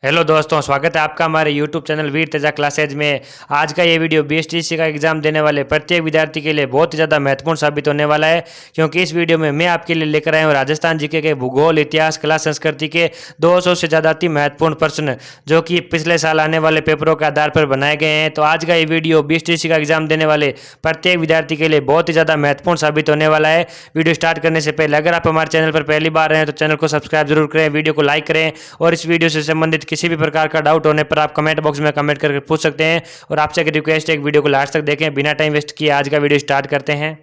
Hello दोस्तों, स्वागत है आपका हमारे यूट्यूब चैनल वीर तेजा क्लासेज में। आज का ये वीडियो बीएसटीसी का एग्जाम देने वाले प्रत्येक विद्यार्थी के लिए बहुत ही ज़्यादा महत्वपूर्ण साबित होने वाला है, क्योंकि इस वीडियो में मैं आपके लिए लेकर आया हूँ राजस्थान जीके के भूगोल, इतिहास, कला, संस्कृति के 200 से ज़्यादा अति महत्वपूर्ण प्रश्न जो कि पिछले साल आने वाले पेपरों के आधार पर बनाए गए हैं। तो आज का ये वीडियो बीएसटीसी का एग्जाम देने वाले प्रत्येक विद्यार्थी के लिए बहुत ही ज़्यादा महत्वपूर्ण साबित होने वाला है। वीडियो स्टार्ट करने से पहले अगर आप हमारे चैनल पर पहली बार हैं तो चैनल को सब्सक्राइब जरूर करें, वीडियो को लाइक करें और इस वीडियो से संबंधित किसी भी प्रकार का डाउट होने पर आप कमेंट बॉक्स में कमेंट करके पूछ सकते हैं। और आपसे एक रिक्वेस्ट है, एक वीडियो को लास्ट तक देखें। बिना टाइम वेस्ट किए आज का वीडियो स्टार्ट करते हैं।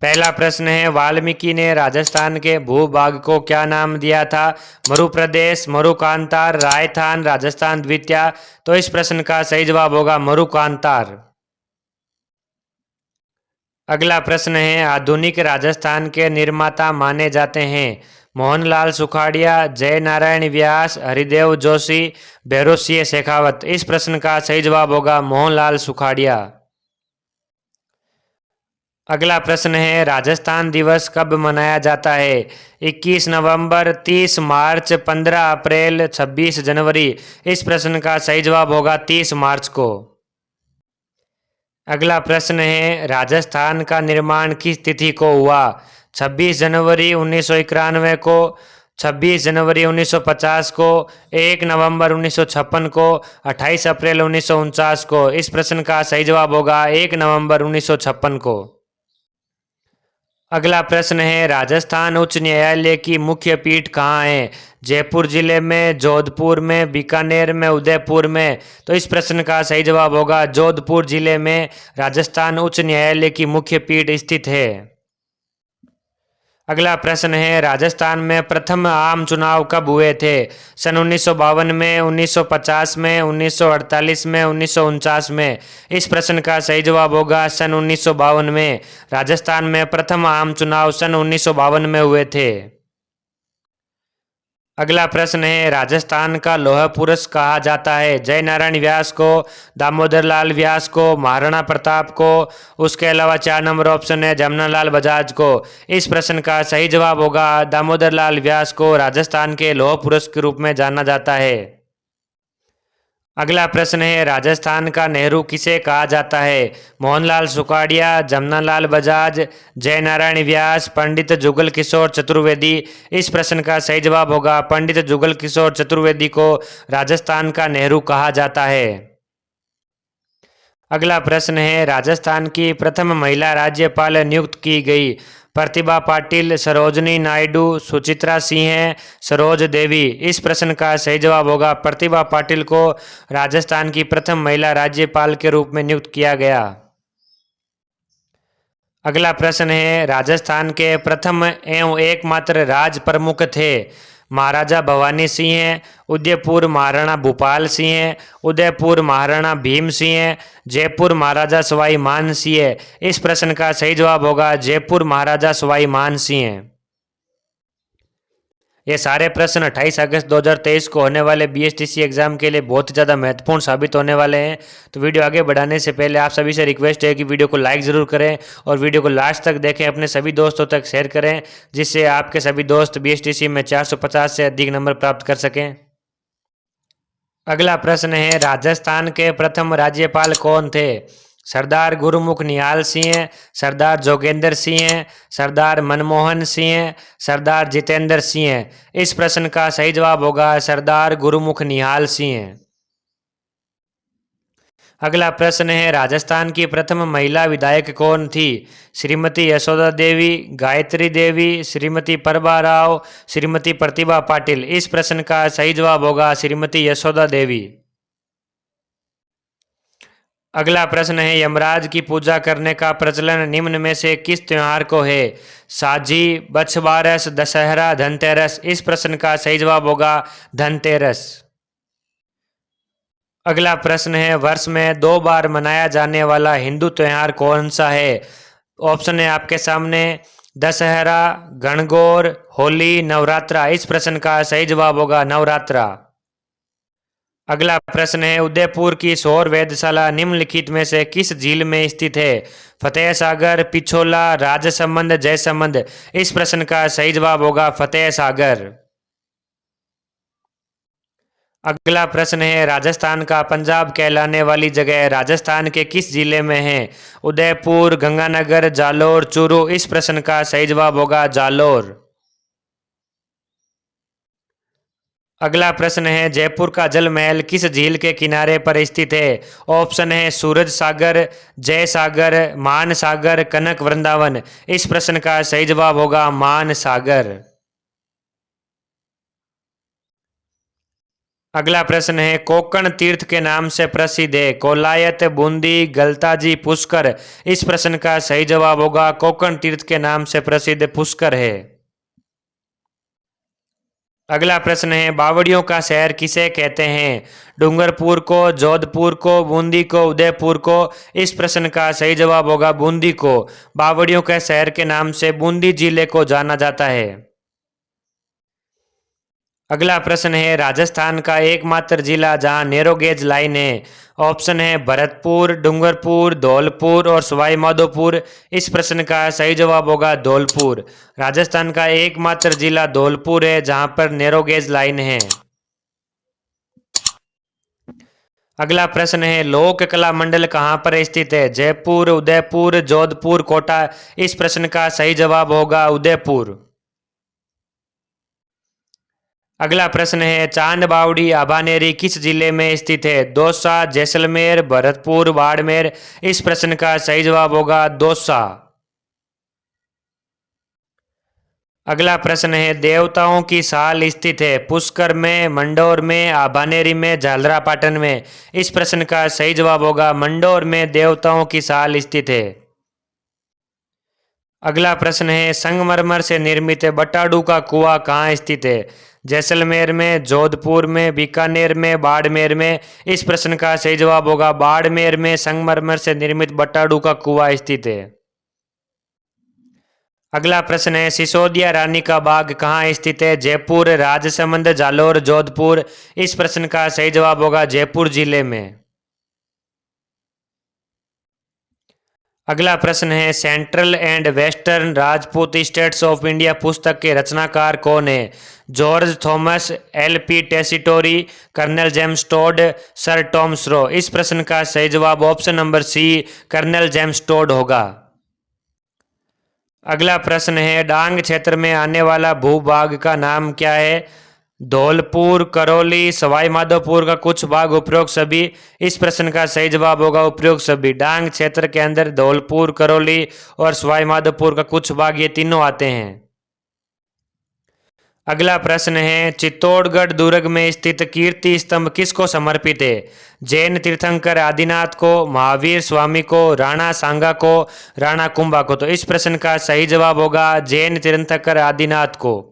पहला प्रश्न है, वाल्मीकि ने राजस्थान के भूभाग को क्या नाम दिया था? मरु प्रदेश, मरुकांतार, रायथान, राजस्थान द्वितीय। तो इस प्रश्न का सही जवाब होगा मरुकांतार। अगला प्रश्न है, आधुनिक राजस्थान के निर्माता माने जाते हैं मोहनलाल सुखाड़िया, जय नारायण व्यास, हरिदेव जोशी, भैरों सिंह शेखावत। इस प्रश्न का सही जवाब होगा मोहनलाल सुखाड़िया। अगला प्रश्न है, राजस्थान दिवस कब मनाया जाता है? 21 नवंबर, 30 मार्च, 15 अप्रैल, 26 जनवरी। इस प्रश्न का सही जवाब होगा 30 मार्च को। अगला प्रश्न है, राजस्थान का निर्माण किस तिथि को हुआ? 26 जनवरी 1991 को, 26 जनवरी 1950 को, 1 नवंबर 1956 को, 28 अप्रैल 1949 को। इस प्रश्न का सही जवाब होगा 1 नवंबर 1956 को। अगला प्रश्न है, राजस्थान उच्च न्यायालय की मुख्य पीठ कहाँ है? जयपुर जिले में, जोधपुर में, बीकानेर में, उदयपुर में। तो इस प्रश्न का सही जवाब होगा जोधपुर जिले में राजस्थान उच्च न्यायालय की मुख्य पीठ स्थित है। अगला प्रश्न है, राजस्थान में प्रथम आम चुनाव कब हुए थे? सन 1952 में, 1950 में, 1948 में, 1949 में। इस प्रश्न का सही जवाब होगा सन 1952 में। राजस्थान में प्रथम आम चुनाव सन 1952 में हुए थे। अगला प्रश्न है, राजस्थान का लौह पुरुष कहा जाता है? जय नारायण व्यास को, दामोदर लाल व्यास को, महाराणा प्रताप को। उसके अलावा 4 नंबर ऑप्शन है जमनालाल बजाज को। इस प्रश्न का सही जवाब होगा दामोदर लाल व्यास को राजस्थान के लौह पुरुष के रूप में जाना जाता है। अगला प्रश्न है, राजस्थान का नेहरू किसे कहा जाता है? मोहनलाल सुखाड़िया, जमनालाल बजाज, जय नारायण व्यास, पंडित जुगल किशोर चतुर्वेदी। इस प्रश्न का सही जवाब होगा पंडित जुगल किशोर चतुर्वेदी को राजस्थान का नेहरू कहा जाता है। अगला प्रश्न है, राजस्थान की प्रथम महिला राज्यपाल नियुक्त की गई? प्रतिभा पाटिल, सरोजनी नायडू, सुचित्रा सिंह, सरोज देवी। इस प्रश्न का सही जवाब होगा प्रतिभा पाटिल को राजस्थान की प्रथम महिला राज्यपाल के रूप में नियुक्त किया गया। अगला प्रश्न है, राजस्थान के प्रथम एवं एकमात्र राज प्रमुख थे? महाराजा भवानी सिंह, उदयपुर महाराणा भूपाल सिंह, उदयपुर महाराणा भीम सिंह, जयपुर महाराजा सवाई मान सिंह। इस प्रश्न का सही जवाब होगा जयपुर महाराजा सवाई मान सिंह। ये सारे प्रश्न 28 अगस्त 2023 को होने वाले बीएसटीसी एग्जाम के लिए बहुत ज़्यादा महत्वपूर्ण साबित होने वाले हैं। तो वीडियो आगे बढ़ाने से पहले आप सभी से रिक्वेस्ट है कि वीडियो को लाइक ज़रूर करें और वीडियो को लास्ट तक देखें, अपने सभी दोस्तों तक शेयर करें, जिससे आपके सभी दोस्त बीएसटीसी में 450 से अधिक नंबर प्राप्त कर सकें। अगला प्रश्न है, राजस्थान के प्रथम राज्यपाल कौन थे? सरदार गुरुमुख निहाल सिंह, सरदार जोगेंद्र सिंह, सरदार मनमोहन सिंह, सरदार जितेंद्र सिंह। इस प्रश्न का सही जवाब होगा सरदार गुरुमुख निहाल सिंह। अगला प्रश्न है, राजस्थान की प्रथम महिला विधायक कौन थी? श्रीमती यशोदा देवी, गायत्री देवी, श्रीमती प्रभा राव, श्रीमती प्रतिभा पाटिल। इस प्रश्न का सही जवाब होगा श्रीमती यशोदा देवी। अगला प्रश्न है, यमराज की पूजा करने का प्रचलन निम्न में से किस त्योहार को है? साजी, बछबारस, दशहरा, धनतेरस। इस प्रश्न का सही जवाब होगा धनतेरस। अगला प्रश्न है, वर्ष में 2 बार मनाया जाने वाला हिंदू त्योहार कौन सा है? ऑप्शन है आपके सामने, दशहरा, गणगौर, होली, नवरात्रा। इस प्रश्न का सही जवाब होगा नवरात्रा। अगला प्रश्न है, उदयपुर की सौर वेधशाला निम्नलिखित में से किस झील में स्थित है? फतेह सागर, पिछोला, राजसमंद, जयसमंद। इस प्रश्न का सही जवाब होगा फतेह सागर। अगला प्रश्न है, राजस्थान का पंजाब कहलाने वाली जगह राजस्थान के किस जिले में है? उदयपुर, गंगानगर, जालोर, चूरू। इस प्रश्न का सही जवाब होगा जालोर। अगला प्रश्न है, जयपुर का जल महल किस झील के किनारे पर स्थित है? ऑप्शन है सूरज सागर, जय सागर, मान सागर, कनक वृंदावन। इस प्रश्न का सही जवाब होगा मान सागर। अगला प्रश्न है, कोकण तीर्थ के नाम से प्रसिद्ध है? कोलायत, बूंदी, गलताजी, पुष्कर। इस प्रश्न का सही जवाब होगा कोकण तीर्थ के नाम से प्रसिद्ध पुष्कर है। अगला प्रश्न है, बावड़ियों का शहर किसे कहते हैं? डूंगरपुर को, जोधपुर को, बूंदी को, उदयपुर को। इस प्रश्न का सही जवाब होगा बूंदी को। बावड़ियों के शहर के नाम से बूंदी जिले को जाना जाता है। अगला प्रश्न है, राजस्थान का एकमात्र जिला जहां नैरोगेज लाइन है? ऑप्शन है भरतपुर, डूंगरपुर, धौलपुर और सवाई माधोपुर। इस प्रश्न का सही जवाब होगा धौलपुर। राजस्थान का एकमात्र जिला धौलपुर है जहां पर नैरोगेज लाइन है। अगला प्रश्न है, लोक कला मंडल कहां पर स्थित है? जयपुर, उदयपुर, जोधपुर, कोटा। इस प्रश्न का सही जवाब होगा उदयपुर। अगला प्रश्न है, चांद बावड़ी आभानेरी किस जिले में स्थित है? दौसा, जैसलमेर, भरतपुर, बाड़मेर। इस प्रश्न का सही जवाब होगा दौसा। अगला प्रश्न है, देवताओं की साल स्थित है? पुष्कर में, मंडौर में, आभानेरी में, झालरापाटन में। इस प्रश्न का सही जवाब होगा मंडौर में देवताओं की साल स्थित है। अगला प्रश्न है, संगमरमर से निर्मित बटाडू का कुआं कहाँ स्थित है? जैसलमेर में, जोधपुर में, बीकानेर में, बाड़मेर में। इस प्रश्न का सही जवाब होगा बाड़मेर में संगमरमर से निर्मित बटाडू का कुआं स्थित है। अगला प्रश्न है, सिसोदिया रानी का बाग कहाँ स्थित है? जयपुर, राजसमंद, जालोर, जोधपुर। इस प्रश्न का सही जवाब होगा जयपुर जिले में। अगला प्रश्न है, central and western Rajput states of India पुस्तक के रचनाकार कौन है? George Thomas, L P. Tessitori, colonel James Tod, sir Tom स्रो। इस प्रश्न का सही जवाब option number C colonel James Tod होगा। अगला प्रश्न है, डांग क्षेत्र में आने वाला भूभाग का नाम क्या है? धौलपुर, करौली, सवाई माधोपुर का कुछ भाग, उपरोक्त सभी। इस प्रश्न का सही जवाब होगा उपरोक्त सभी। डांग क्षेत्र के अंदर धौलपुर, करौली और सवाई माधोपुर का कुछ भाग, ये तीनों आते हैं। अगला प्रश्न है, चित्तौड़गढ़ दुर्ग में स्थित कीर्ति स्तंभ किसको समर्पित है? जैन तीर्थंकर आदिनाथ को, महावीर स्वामी को, राणा सांगा को, राणा कुंभा को। तो इस प्रश्न का सही जवाब होगा जैन तीर्थंकर आदिनाथ को।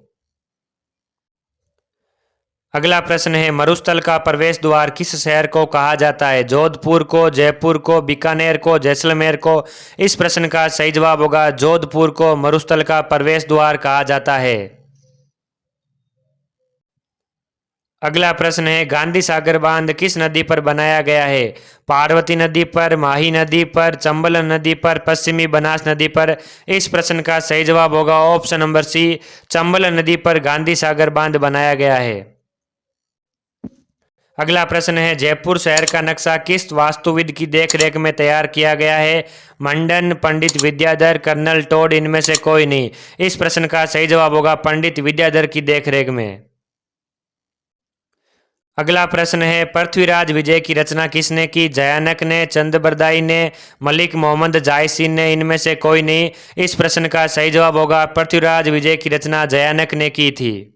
अगला प्रश्न है, मरुस्थल का प्रवेश द्वार किस शहर को कहा जाता है? जोधपुर को, जयपुर को, बीकानेर को, जैसलमेर को। इस प्रश्न का सही जवाब होगा जोधपुर को मरुस्थल का प्रवेश द्वार कहा जाता है। अगला प्रश्न है, गांधी सागर बांध किस नदी पर बनाया गया है? पार्वती नदी पर, माही नदी पर, चंबल नदी पर, पश्चिमी बनास नदी पर। इस प्रश्न का सही जवाब होगा ऑप्शन नंबर सी चंबल नदी पर गांधी सागर बांध बनाया गया है। अगला प्रश्न है, जयपुर शहर का नक्शा किस वास्तुविद की देखरेख में तैयार किया गया है? मंडन, पंडित विद्याधर, कर्नल टोड। इनमें से कोई नहीं। इस प्रश्न का सही जवाब होगा पंडित विद्याधर की देखरेख में। अगला प्रश्न है, पृथ्वीराज विजय की रचना किसने की? जयानक ने, चंद्रबरदाई ने, मलिक मोहम्मद जायसी ने। इनमें से कोई नहीं। इस प्रश्न का सही जवाब होगा पृथ्वीराज विजय की रचना जयानक ने की थी।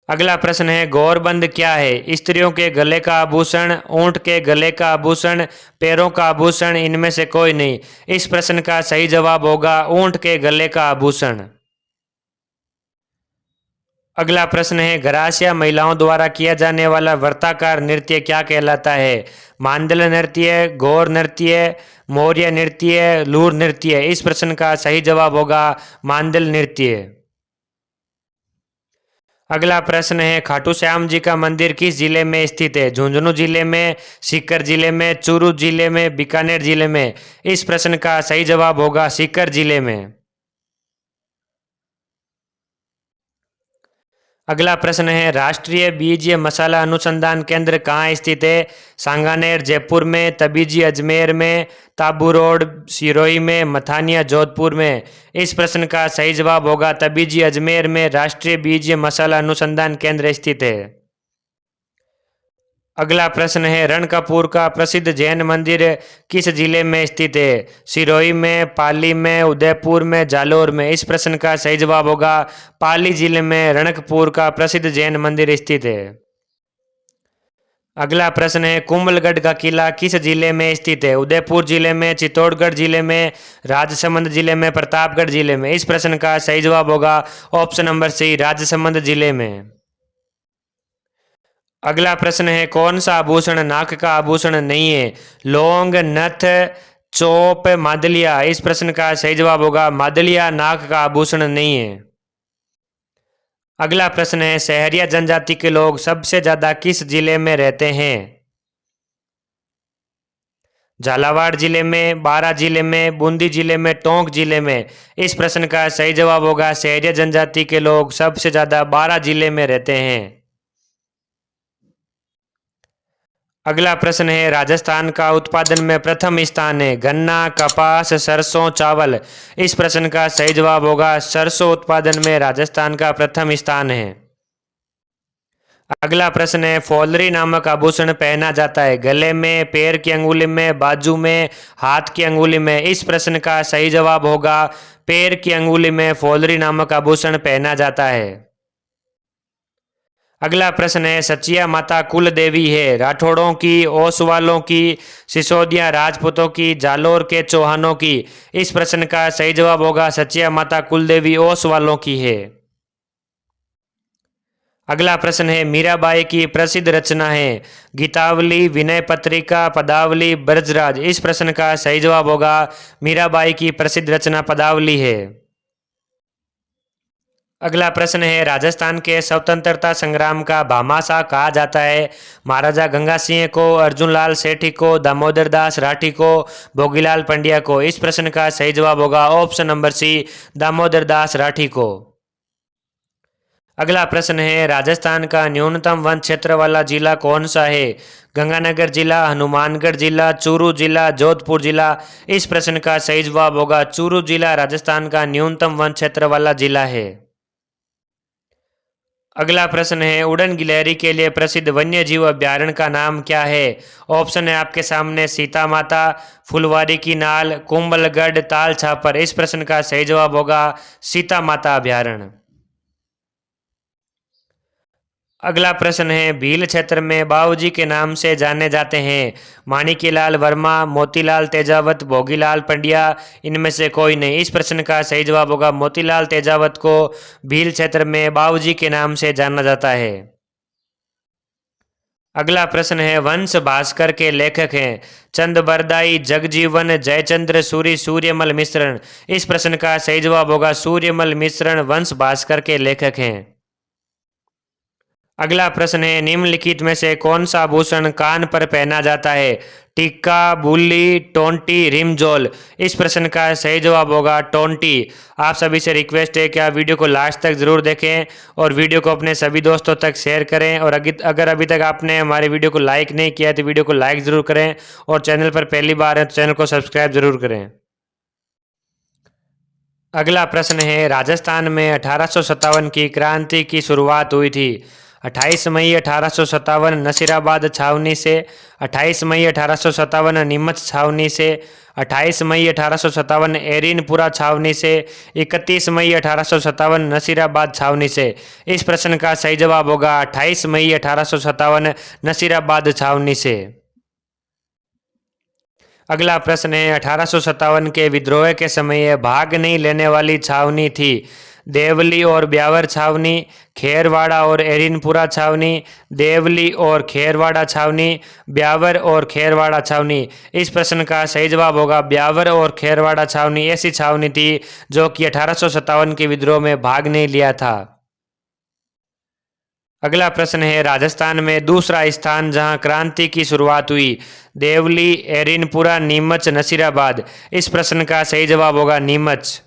अगला प्रश्न है, गौरबंद क्या है? स्त्रियों के गले का आभूषण, ऊंट के गले का आभूषण, पैरों का आभूषण। इनमें से कोई नहीं। इस प्रश्न का सही जवाब होगा ऊंट के गले का आभूषण। अगला प्रश्न है, गरासिया महिलाओं द्वारा किया जाने वाला वर्ताकार नृत्य क्या कहलाता है? मांडल नृत्य, गौर नृत्य, मौर्य नृत्य, लूर नृत्य। इस प्रश्न का सही जवाब होगा मांडल नृत्य। अगला प्रश्न है, खाटू श्याम जी का मंदिर किस जिले में स्थित है? झुंझुनू जिले में, सीकर जिले में, चूरू जिले में, बीकानेर जिले में। इस प्रश्न का सही जवाब होगा सीकर जिले में। अगला प्रश्न है, राष्ट्रीय बीज मसाला अनुसंधान केंद्र कहाँ स्थित है? सांगानेर जयपुर में, तबीजी अजमेर में, ताबू रोड सिरोही में, मथानिया जोधपुर में। इस प्रश्न का सही जवाब होगा तबीजी अजमेर में राष्ट्रीय बीज मसाला अनुसंधान केंद्र स्थित है। अगला प्रश्न है, रणकपुर का प्रसिद्ध जैन मंदिर किस जिले में स्थित है? सिरोही में, पाली में, उदयपुर में, जालोर में। इस प्रश्न का सही जवाब होगा पाली जिले में रणकपुर का प्रसिद्ध जैन मंदिर स्थित है। अगला प्रश्न है, कुंभलगढ़ का किला किस जिले में स्थित है? उदयपुर जिले में, चित्तौड़गढ़ जिले में, राजसमंद जिले में, प्रतापगढ़ जिले में। इस प्रश्न का सही जवाब होगा ऑप्शन नंबर सी, राजसमंद जिले में। अगला प्रश्न है, कौन सा आभूषण नाक का आभूषण नहीं है? लौंग, नथ, चोप, मादलिया। इस प्रश्न का सही जवाब होगा मादलिया नाक का आभूषण नहीं है। अगला प्रश्न है, सहरिया जनजाति के लोग सबसे ज्यादा किस जिले में रहते हैं? झालावाड़ जिले में, बारां जिले में, बूंदी जिले में, टोंक जिले में। इस प्रश्न का सही जवाब होगा सहरिया जनजाति के लोग सबसे ज्यादा बारां जिले में रहते हैं। अगला प्रश्न है, राजस्थान का उत्पादन में प्रथम स्थान है? गन्ना, कपास, सरसों, चावल। इस प्रश्न का सही जवाब होगा सरसों उत्पादन में राजस्थान का प्रथम स्थान है। अगला प्रश्न है, फॉलरी नामक आभूषण पहना जाता है गले में, पैर की अंगुली में, बाजू में, हाथ की अंगुली में। इस प्रश्न का सही जवाब होगा पैर की अंगुली में फॉलरी नामक आभूषण पहना जाता है। अगला प्रश्न है, सचिया माता कुल देवी है? राठौड़ों की, ओसवालों की, सिसोदिया राजपूतों की, जालोर के चौहानों की। इस प्रश्न का सही जवाब होगा सचिया माता कुल देवी ओसवालों की है। अगला प्रश्न है, मीराबाई की प्रसिद्ध रचना है? गीतावली, विनय पत्रिका, पदावली, ब्रजराज। इस प्रश्न का सही जवाब होगा मीराबाई की प्रसिद्ध रचना पदावली है। अगला प्रश्न है, राजस्थान के स्वतंत्रता संग्राम का भामाशाह कहा जाता है? महाराजा गंगा सिंह को, अर्जुन लाल सेठी को, दामोदर दास राठी को, भोगीलाल पंड्या को। इस प्रश्न का सही जवाब होगा ऑप्शन नंबर सी, दामोदर दास राठी को। अगला प्रश्न है, राजस्थान का न्यूनतम वन क्षेत्र वाला जिला कौन सा है? गंगानगर जिला, हनुमानगढ़ जिला, चूरू जिला, जोधपुर जिला। इस प्रश्न का सही जवाब होगा चूरू जिला राजस्थान का न्यूनतम वन क्षेत्र वाला जिला है। अगला प्रश्न है, उड़न गिलहरी के लिए प्रसिद्ध वन्य जीव अभ्यारण्य का नाम क्या है? ऑप्शन है आपके सामने, सीता माता, फुलवारी की नाल, कुंभलगढ़, ताल छापर। इस प्रश्न का सही जवाब होगा सीता माता अभ्यारण्य। अगला प्रश्न है, भील क्षेत्र में बाबूजी के नाम से जाने जाते हैं? माणिक्यलाल वर्मा, मोतीलाल तेजावत, भोगीलाल पंड्या। इनमें से कोई नहीं। इस प्रश्न का सही जवाब होगा मोतीलाल तेजावत को भील क्षेत्र में बाबूजी के नाम से जाना जाता है। अगला प्रश्न है, वंश भास्कर के लेखक हैं? चंद बरदाई, जगजीवन, जयचंद्र सूरी, सूर्यमल मिश्रण। इस प्रश्न का सही जवाब होगा सूर्यमल मिश्रण वंश भास्कर के लेखक हैं। अगला प्रश्न है, निम्नलिखित में से कौन सा आभूषण कान पर पहना जाता है? टिक्का, बुल्ली, टोंटी, रिमजोल। इस प्रश्न का सही जवाब होगा टोंटी। आप सभी से रिक्वेस्ट है कि आप वीडियो को लास्ट तक जरूर देखें और वीडियो को अपने सभी दोस्तों तक शेयर करें। और अगर अभी तक आपने हमारे वीडियो को लाइक नहीं किया तो वीडियो को लाइक जरूर करें और चैनल पर पहली बार है तो चैनल को सब्सक्राइब जरूर करें। अगला प्रश्न है, राजस्थान में 1857 की क्रांति की शुरुआत हुई थी? 28 मई 1857 नसीराबाद छावनी से, 28 मई 1857 नीमच छावनी से, 28 मई 1857 एरिनपुरा छावनी से, 31 मई 1857 नसीराबाद छावनी से। इस प्रश्न का सही जवाब होगा 28 मई 1857 नसीराबाद छावनी से। अगला प्रश्न है, 1857 के विद्रोह के समय भाग नहीं लेने वाली छावनी थी? देवली और ब्यावर छावनी, खेरवाड़ा और एरिनपुरा छावनी, देवली और खेरवाड़ा छावनी, ब्यावर और खेरवाड़ा छावनी। इस प्रश्न का सही जवाब होगा ब्यावर और खेरवाड़ा छावनी ऐसी छावनी थी जो कि 1857 के विद्रोह में भाग नहीं लिया था। अगला प्रश्न है, राजस्थान में दूसरा स्थान जहां क्रांति की शुरुआत हुई? देवली, एरिनपुरा, नीमच, नसीराबाद। इस प्रश्न का सही जवाब होगा नीमच।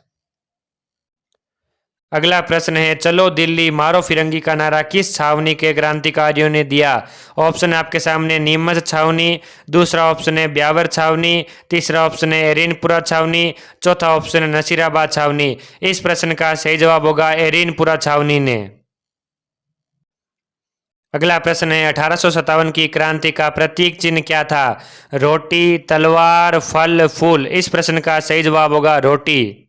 अगला प्रश्न है, चलो दिल्ली मारो फिरंगी का नारा किस छावनी के क्रांतिकारियों ने दिया? ऑप्शन है आपके सामने नीमच छावनी, दूसरा ऑप्शन है ब्यावर छावनी, तीसरा ऑप्शन है एरीनपुरा छावनी, चौथा ऑप्शन है नसीराबाद छावनी। इस प्रश्न का सही जवाब होगा एरीनपुरा छावनी ने। अगला प्रश्न है, 1857 की क्रांति का प्रतीक चिन्ह क्या था? रोटी, तलवार, फल, फूल। इस प्रश्न का सही जवाब होगा रोटी।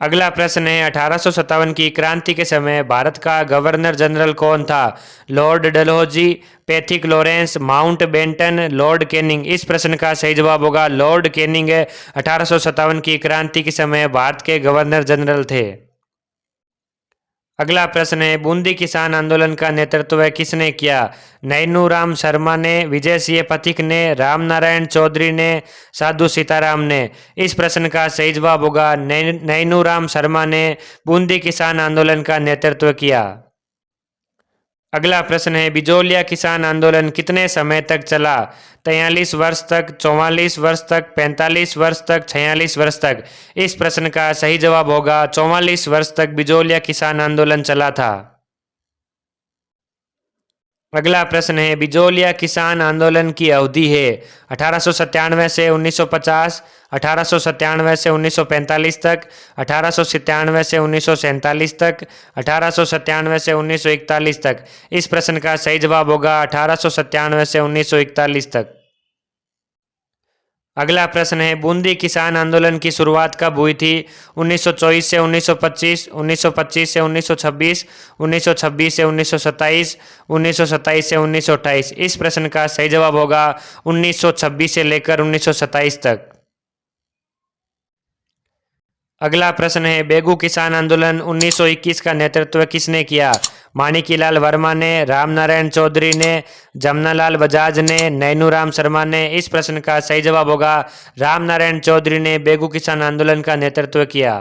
अगला प्रश्न है, 1857 की क्रांति के समय भारत का गवर्नर जनरल कौन था? Lord Dalhousie, Pethick Lawrence, Mountbatten, lord Canning. इस प्रश्न का सही जवाब होगा लॉर्ड कैनिंग 1857 की क्रांति के समय भारत के गवर्नर जनरल थे। अगला प्रश्न है, बूंदी किसान आंदोलन का नेतृत्व किसने किया? नैनूराम शर्मा ने, विजय सिंह पथिक ने, रामनारायण चौधरी ने, साधु सीताराम ने। इस प्रश्न का सही जवाब होगा नैनूराम शर्मा ने बूंदी किसान आंदोलन का नेतृत्व किया। अगला प्रश्न है, बिजोलिया किसान आंदोलन कितने समय तक चला? 43 वर्ष तक, 44 वर्ष तक, 45 वर्ष तक, 46 वर्ष तक। इस प्रश्न का सही जवाब होगा 44 वर्ष तक बिजोलिया किसान आंदोलन चला था। अगला प्रश्न है, बिजोलिया किसान आंदोलन की अवधि है 1897 से 1950, 1897 से 1945 तक, 1897 से 1947 तक, 1897 से 1941 तक। इस प्रश्न का सही जवाब होगा 1897 से 1941 तक। अगला प्रश्न है, बूंदी किसान आंदोलन की शुरुआत कब हुई थी? 1924 से 1925, 1925 से 1926, 1926 से 1927, 1927 से 1928। इस प्रश्न का सही जवाब होगा 1926 से लेकर 1927 तक। अगला प्रश्न है, बेगू किसान आंदोलन 1921 का नेतृत्व किसने किया? माणिकीलाल वर्मा ने, रामनारायण चौधरी ने, जमनालाल बजाज ने, नैनूराम शर्मा ने। इस प्रश्न का सही जवाब होगा रामनारायण चौधरी ने बेगू किसान आंदोलन का नेतृत्व किया।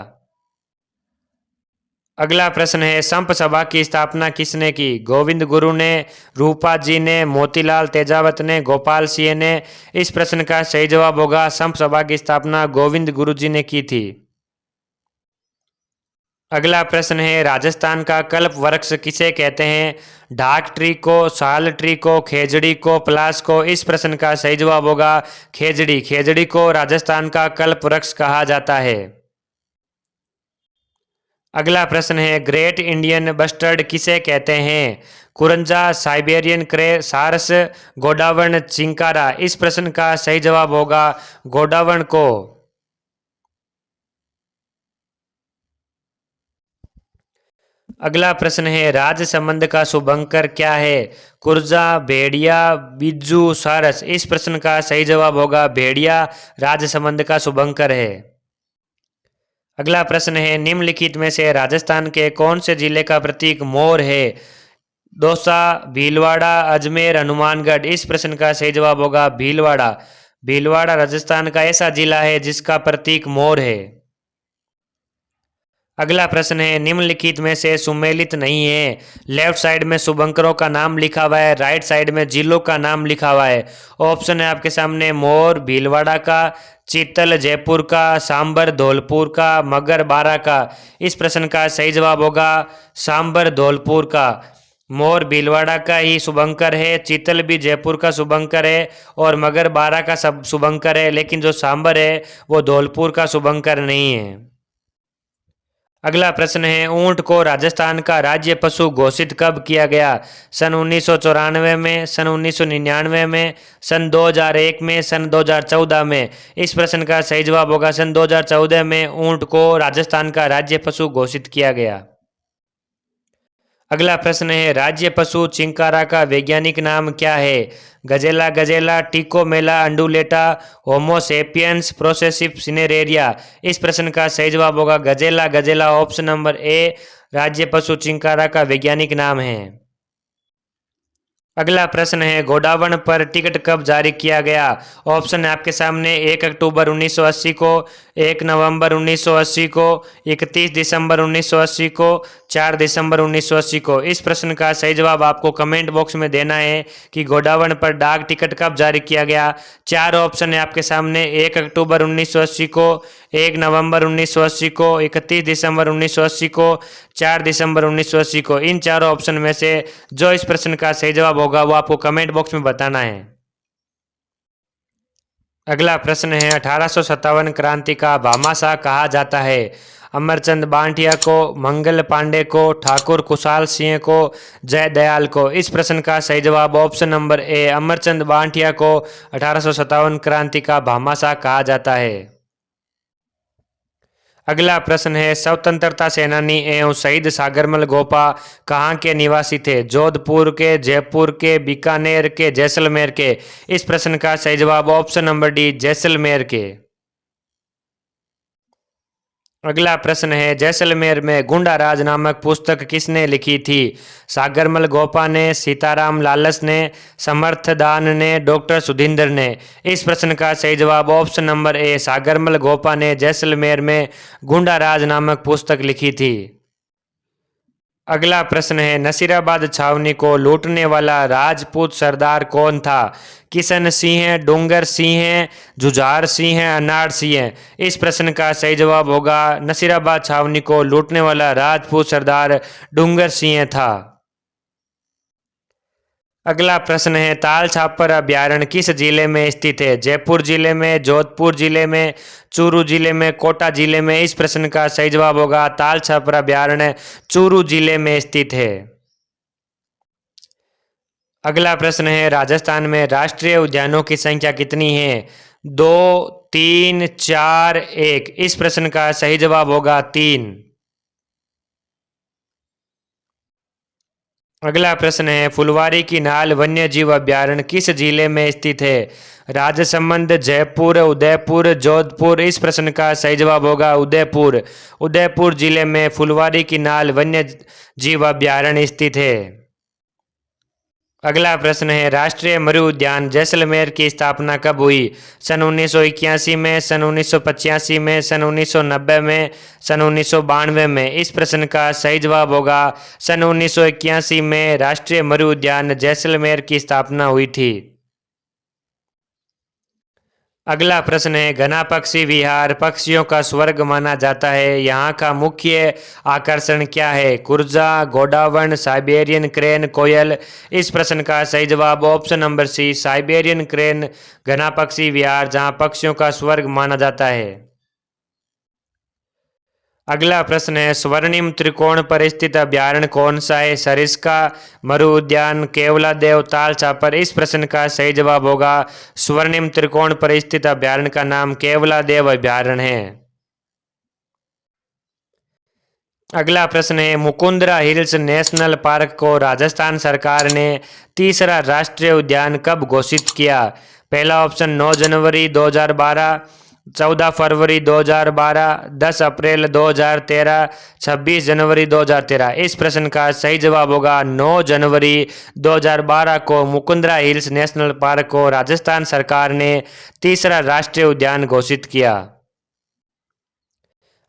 अगला प्रश्न है, संप सभा की स्थापना किसने की? गोविंद गुरु ने, रूपा जी ने, मोतीलाल तेजावत ने, गोपाल सिंह ने। इस प्रश्न का सही जवाब होगा संप सभा की स्थापना गोविंद गुरु जी ने की थी। अगला प्रश्न है, राजस्थान का कल्प वृक्ष किसे कहते हैं? ढाक ट्री को, साल ट्री को, खेजड़ी को, पलास को। इस प्रश्न का सही जवाब होगा खेजड़ी। खेजड़ी को राजस्थान का कल्प वृक्ष कहा जाता है। अगला प्रश्न है, ग्रेट इंडियन बस्टर्ड किसे कहते हैं? कुरंजा, साइबेरियन क्रे, सारस, गोडावण, चिंकारा। इस प्रश्न का सही जवाब होगा गोडावण को। अगला प्रश्न है, राजसमंद का शुभंकर क्या है? कुर्जा, भेड़िया, बिज्जू, सारस। इस प्रश्न का सही जवाब होगा भेड़िया राजसमंद का शुभंकर है। अगला प्रश्न है, निम्नलिखित में से राजस्थान के कौन से जिले का प्रतीक मोर है? दौसा, भीलवाड़ा, अजमेर, हनुमानगढ़। इस प्रश्न का सही जवाब होगा भीलवाड़ा। भीलवाड़ा राजस्थान का ऐसा जिला है जिसका प्रतीक मोर है। अगला प्रश्न है, निम्नलिखित में से सुमेलित नहीं है। लेफ्ट साइड में शुभंकरों का नाम लिखा हुआ है, राइट साइड में जिलों का नाम लिखा हुआ है। ऑप्शन है आपके सामने मोर भीलवाड़ा का, चीतल जयपुर का, सांबर धौलपुर का, मगर बारा का। इस प्रश्न का सही जवाब होगा सांबर धौलपुर का। मोर भीलवाड़ा का ही शुभंकर है, चीतल भी जयपुर का शुभंकर है और मगर बारा का सब शुभंकर है, लेकिन जो सांबर है वो धौलपुर का शुभंकर नहीं है। अगला प्रश्न है, ऊंट को राजस्थान का राज्य पशु घोषित कब किया गया? सन 1994 में, सन 1999 में, सन 2001 में, सन 2014 में। इस प्रश्न का सही जवाब होगा सन 2014 में ऊंट को राजस्थान का राज्य पशु घोषित किया गया। अगला प्रश्न है, राज्य पशु चिंकारा का वैज्ञानिक नाम क्या है? Gazella gazella, Tecomella undulata, Homo sapiens, Prosopis cineraria. इस प्रश्न का सही जवाब होगा गजेला गजेला। ऑप्शन नंबर ए राज्य पशु चिंकारा का वैज्ञानिक नाम है। अगला प्रश्न है, गोडावण पर टिकट कब जारी किया गया? ऑप्शन है आपके सामने 1 अक्टूबर 1980 को, 1 नवंबर 1980 को, 31 दिसंबर 1980 को, 4 दिसंबर 1980 को। इस प्रश्न का सही जवाब आपको कमेंट बॉक्स में देना है कि गोडावण पर डाक टिकट कब जारी किया गया। 4 ऑप्शन है आपके सामने, 1 अक्टूबर 1980 को, 1 नवंबर 1980 को, 31 दिसंबर 1980 को, 4 दिसंबर 1980 को। इन चारों ऑप्शन में से जो इस प्रश्न का सही जवाब होगा वो आपको कमेंट बॉक्स में बताना है। अगला प्रश्न है, 1857 क्रांति का भामाशाह कहा जाता है। अमरचंद बांटिया को, मंगल पांडे को, ठाकुर खुशहाल सिंह को, जयदयाल को। इस प्रश्न का सही जवाब option number A, Amarchand Banthia को 1857 क्रांति का भामाशाह कहा जाता है। अगला प्रश्न है, स्वतंत्रता सेनानी एवं शहीद सागरमल गोपा कहाँ के निवासी थे? जोधपुर के, जयपुर के, बीकानेर के, जैसलमेर के। इस प्रश्न का सही जवाब ऑप्शन नंबर डी, जैसलमेर के। अगला प्रश्न है, जैसलमेर में गुंडाराज नामक पुस्तक किसने लिखी थी? सागरमल गोपा ने, सीताराम लालस ने, समर्थदान ने, डॉक्टर सुधींद्र ने। इस प्रश्न का सही जवाब option number A, Sagarmal Gopa ने जैसलमेर में गुंडाराज नामक पुस्तक लिखी थी। अगला प्रश्न है, नसीराबाद छावनी को लूटने वाला राजपूत सरदार कौन था? किशन सिंह, डूंगर सिंह, जुझार सिंह, अनार सिंह। इस प्रश्न का सही जवाब होगा, नसीराबाद छावनी को लूटने वाला राजपूत सरदार डूंगर सिंह था। अगला प्रश्न है, ताल छापर अभ्यारण्य किस जिले में स्थित है? जयपुर जिले में, जोधपुर जिले में, चूरू जिले में, कोटा जिले में। इस प्रश्न का सही जवाब होगा, ताल छापर अभ्यारण्य चूरू जिले में स्थित है। अगला प्रश्न है, राजस्थान में राष्ट्रीय उद्यानों की संख्या कितनी है? 2, 3, 4, 1। इस प्रश्न का सही जवाब होगा 3। अगला प्रश्न है, फुलवारी की नाल वन्य जीव अभ्यारण्य किस जिले में स्थित है? राजसमंद, जयपुर, उदयपुर, जोधपुर। इस प्रश्न का सही जवाब होगा उदयपुर। उदयपुर जिले में फुलवारी की नाल वन्य जीव अभ्यारण्य स्थित है। अगला प्रश्न है, राष्ट्रीय मरु उद्यान जैसलमेर की स्थापना कब हुई? सन 1981 में, सन 1985 में, सन 1990 में, सन 1992 में। इस प्रश्न का सही जवाब होगा सन 1981 में राष्ट्रीय मरु उद्यान जैसलमेर की स्थापना हुई थी। अगला प्रश्न है, घना पक्षी विहार पक्षियों का स्वर्ग माना जाता है। यहाँ का मुख्य आकर्षण क्या है? कुर्जा, गोडावण, साइबेरियन क्रेन, कोयल। इस प्रश्न का सही जवाब option number C, Siberian crane Ghana पक्षी विहार जहाँ पक्षियों का स्वर्ग माना जाता है। अगला प्रश्न है, स्वर्णिम त्रिकोण पर स्थित अभ्यारण्य कौन सा है? सरिस्का, मरु उद्यान, केवलादेव, ताल छापर। इस प्रश्न का सही जवाब होगा स्वर्णिम त्रिकोण पर स्थित अभ्यारण्य का नाम केवलादेव अभ्यारण्य है। अगला प्रश्न है, मुकुंदरा हिल्स नेशनल पार्क को राजस्थान सरकार ने तीसरा राष्ट्रीय उद्यान कब घोषित किया? पहला ऑप्शन 9 जनवरी 2012, 14 फरवरी 2012, 10 अप्रैल 2013, 26 जनवरी 2013। इस प्रश्न का सही जवाब होगा 9 जनवरी 2012 को मुकुंदरा हिल्स नेशनल पार्क को राजस्थान सरकार ने तीसरा राष्ट्रीय उद्यान घोषित किया।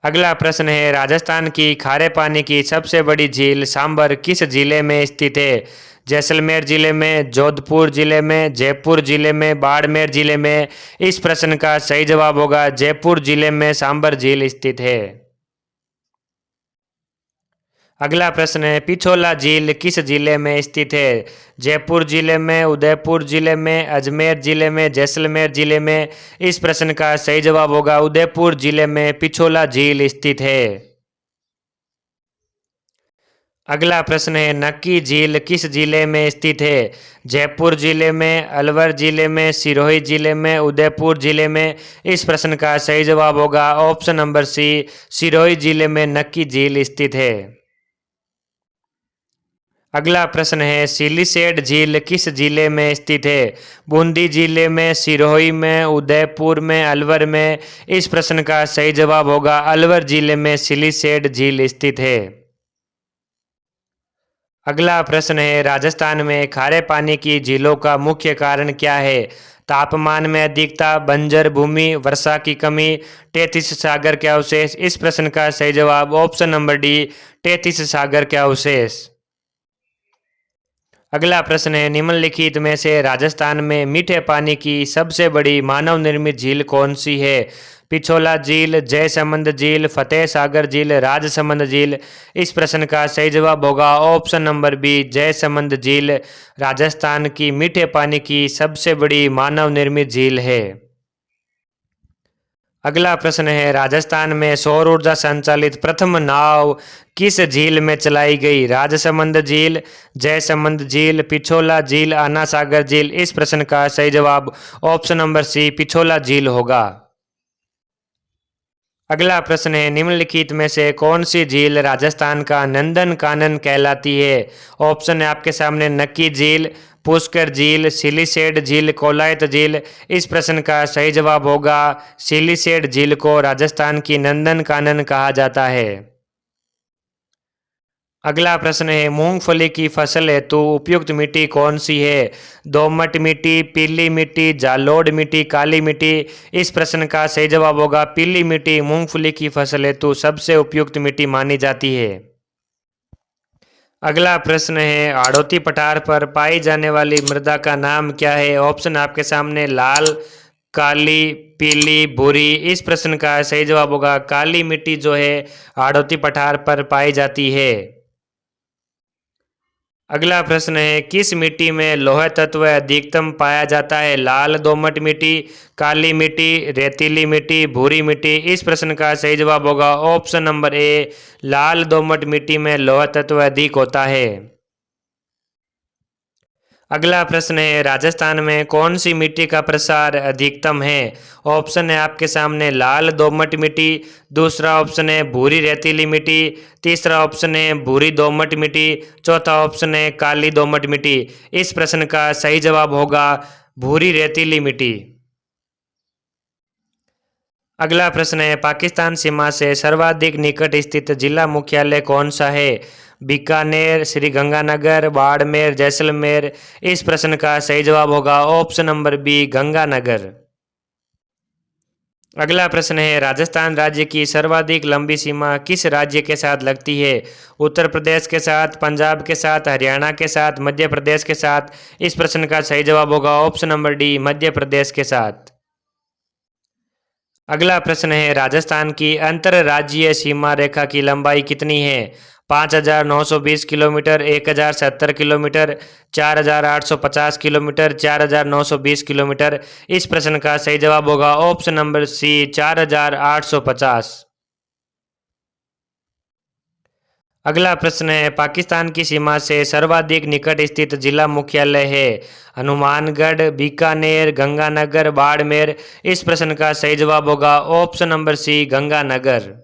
अगला प्रश्न है, राजस्थान की खारे पानी की सबसे बड़ी झील सांबर किस जिले में स्थित है? जैसलमेर जिले में, जोधपुर जिले में, जयपुर जिले में, बाड़मेर जिले में। इस प्रश्न का सही जवाब होगा जयपुर जिले में सांबर झील स्थित है। अगला प्रश्न है, पिछोला झील किस जिले में स्थित है? जयपुर जिले में, उदयपुर जिले में, अजमेर जिले में, जैसलमेर जिले में। इस प्रश्न का सही जवाब होगा उदयपुर जिले में पिछोला झील स्थित है। अगला प्रश्न है, नक्की झील किस जिले में स्थित है? जयपुर जिले में, अलवर जिले में, सिरोही जिले में, उदयपुर जिले में। इस प्रश्न का सही जवाब होगा ऑप्शन नंबर सी, सिरोही जिले में नक्की झील स्थित है। अगला प्रश्न है, सिलीसेड झील किस जिले में स्थित है? बूंदी जिले में, सिरोही में, उदयपुर में, अलवर में। इस प्रश्न का सही जवाब होगा अलवर जिले में सिलीसेड झील स्थित है। अगला प्रश्न है, राजस्थान में खारे पानी की झीलों का मुख्य कारण क्या है? तापमान में अधिकता, बंजर भूमि, वर्षा की कमी, 33 सागर के अवशेष। इस प्रश्न का सही जवाब ऑप्शन नंबर डी, 33 सागर के अवशेष। अगला प्रश्न है, निम्नलिखित में से राजस्थान में मीठे पानी की सबसे बड़ी मानव निर्मित झील कौन सी है? पिछोला झील, जयसमंद झील, फतेह सागर झील, राजसमंद झील। इस प्रश्न का सही जवाब होगा ऑप्शन नंबर बी, जयसमंद झील राजस्थान की मीठे पानी की सबसे बड़ी मानव निर्मित झील है। अगला प्रश्न है, राजस्थान में सौर ऊर्जा संचालित प्रथम नाव किस झील में चलाई गई? राजसमंद झील, जयसमंद झील, पिछोला झील, आना सागर झील। इस प्रश्न का सही जवाब ऑप्शन नंबर सी, पिछोला झील होगा। अगला प्रश्न है, निम्नलिखित में से कौन सी झील राजस्थान का नंदन कानन कहलाती है? ऑप्शन है आपके सामने, नक्की झील, पुष्कर झील, सिलीसेड झील, कोलायत झील। इस प्रश्न का सही जवाब होगा सिलीसेड झील को राजस्थान की नंदन कानन कहा जाता है। अगला प्रश्न है, मूंगफली की फसल हेतु उपयुक्त मिट्टी कौन सी है? दोमट मिट्टी, पीली मिट्टी, जालोड़ मिट्टी, काली मिट्टी। इस प्रश्न का सही जवाब होगा पीली मिट्टी मूंगफली की फसल हेतु सबसे उपयुक्त मिट्टी मानी जाती है। अगला प्रश्न है, हाड़ौती पठार पर पाई जाने वाली मृदा का नाम क्या है? ऑप्शन आपके सामने, लाल, काली, पीली, भूरी। इस प्रश्न का सही जवाब होगा काली मिट्टी जो है हाड़ौती पठार पर पाई जाती है। अगला प्रश्न है, किस मिट्टी में लौह तत्व अधिकतम पाया जाता है? लाल दोमट मिट्टी, काली मिट्टी, रेतीली मिट्टी, भूरी मिट्टी। इस प्रश्न का सही जवाब होगा ऑप्शन नंबर ए, लाल दोमट मिट्टी में लौह तत्व अधिक होता है। अगला प्रश्न है, राजस्थान में कौन सी मिट्टी का प्रसार अधिकतम है? ऑप्शन है आपके सामने, लाल दोमट मिट्टी, दूसरा ऑप्शन है भूरी रेतीली मिट्टी, तीसरा ऑप्शन है भूरी दोमट मिट्टी, चौथा ऑप्शन है काली दोमट मिट्टी। इस प्रश्न का सही जवाब होगा भूरी रेतीली मिट्टी। अगला प्रश्न है, पाकिस्तान सीमा से सर्वाधिक निकट स्थित जिला मुख्यालय कौन सा है? बीकानेर, श्री गंगानगर, बाड़मेर, जैसलमेर। इस प्रश्न का सही जवाब होगा ऑप्शन नंबर बी, गंगानगर। अगला प्रश्न है, राजस्थान राज्य की सर्वाधिक लंबी सीमा किस राज्य के साथ लगती है? उत्तर प्रदेश के साथ, पंजाब के साथ, हरियाणा के साथ, मध्य प्रदेश के साथ। इस प्रश्न का सही जवाब होगा option number D, Madhya Pradesh के साथ। अगला प्रश्न है, राजस्थान की अंतरराज्यीय सीमा रेखा की लंबाई कितनी है? 5,920 किलोमीटर, 1,070 किलोमीटर, 4,850 किलोमीटर, 4,920 किलोमीटर। इस प्रश्न का सही जवाब होगा ऑप्शन नंबर सी, 4,850। अगला प्रश्न है, पाकिस्तान की सीमा से सर्वाधिक निकट स्थित जिला मुख्यालय है? हनुमानगढ़, बीकानेर, गंगानगर, बाड़मेर। इस प्रश्न का सही जवाब होगा ऑप्शन नंबर सी, गंगानगर।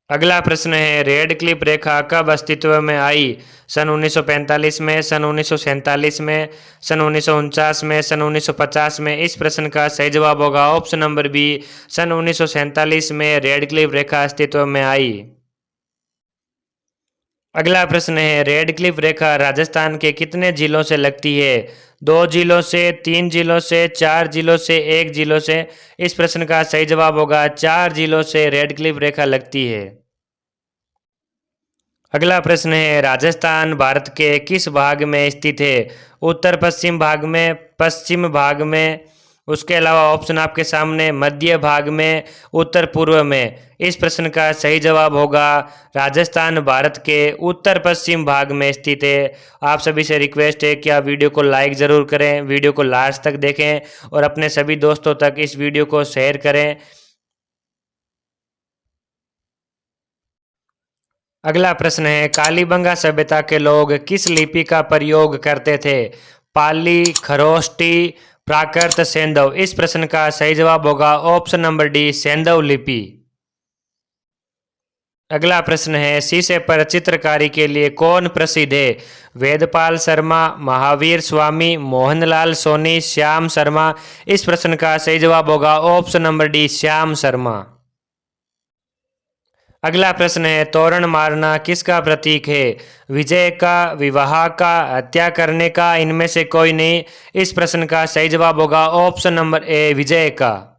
अगला प्रश्न है, रेड क्लिफ रेखा कब अस्तित्व में आई? सन 1945 में, सन 1947 में, सन 1949 में, सन 1950 में। इस प्रश्न का सही जवाब होगा ऑप्शन नंबर बी, सन 1947 में रेड क्लिफ रेखा अस्तित्व में आई। अगला प्रश्न है, रेड क्लिफ रेखा राजस्थान के कितने जिलों से लगती है? 2 जिलों से, 3 जिलों से, 4 जिलों से, 1 जिलों से। इस प्रश्न का सही जवाब होगा 4 जिलों से रेड क्लिफ रेखा लगती है। अगला प्रश्न है, राजस्थान भारत के किस भाग में स्थित है? उत्तर पश्चिम भाग में, पश्चिम भाग में, उसके अलावा ऑप्शन आपके सामने, मध्य भाग में, उत्तर पूर्व में। इस प्रश्न का सही जवाब होगा राजस्थान भारत के उत्तर पश्चिम भाग में स्थित है। आप सभी से रिक्वेस्ट है कि आप वीडियो को लाइक ज़रूर करें, वीडियो को लास्ट तक देखें और अपने सभी दोस्तों तक इस वीडियो को शेयर करें। अगला प्रश्न है, कालीबंगा सभ्यता के लोग किस लिपि का प्रयोग करते थे? पाली, खरोष्टी, प्राकृत, सेंधव। इस प्रश्न का सही जवाब होगा ऑप्शन नंबर डी, सेंधव लिपि। अगला प्रश्न है, शीशे पर चित्रकारी के लिए कौन प्रसिद्ध है? वेदपाल शर्मा, महावीर स्वामी, मोहनलाल सोनी, श्याम शर्मा। इस प्रश्न का सही जवाब होगा option number D, Shyam Sharma. अगला प्रश्न है, तोरण मारना किसका प्रतीक है? विजय का, विवाह का, हत्या करने का, इनमें से कोई नहीं। इस प्रश्न का सही जवाब होगा ऑप्शन नंबर ए, विजय का।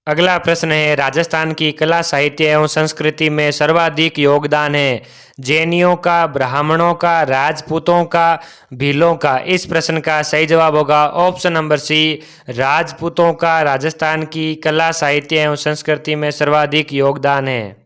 अगला प्रश्न है, राजस्थान की कला, साहित्य एवं संस्कृति में सर्वाधिक योगदान है? जैनियों का, ब्राह्मणों का, राजपूतों का, भीलों का? इस प्रश्न का सही जवाब होगा ऑप्शन नंबर सी, राजपूतों का। राजस्थान की कला, साहित्य एवं संस्कृति में सर्वाधिक योगदान है।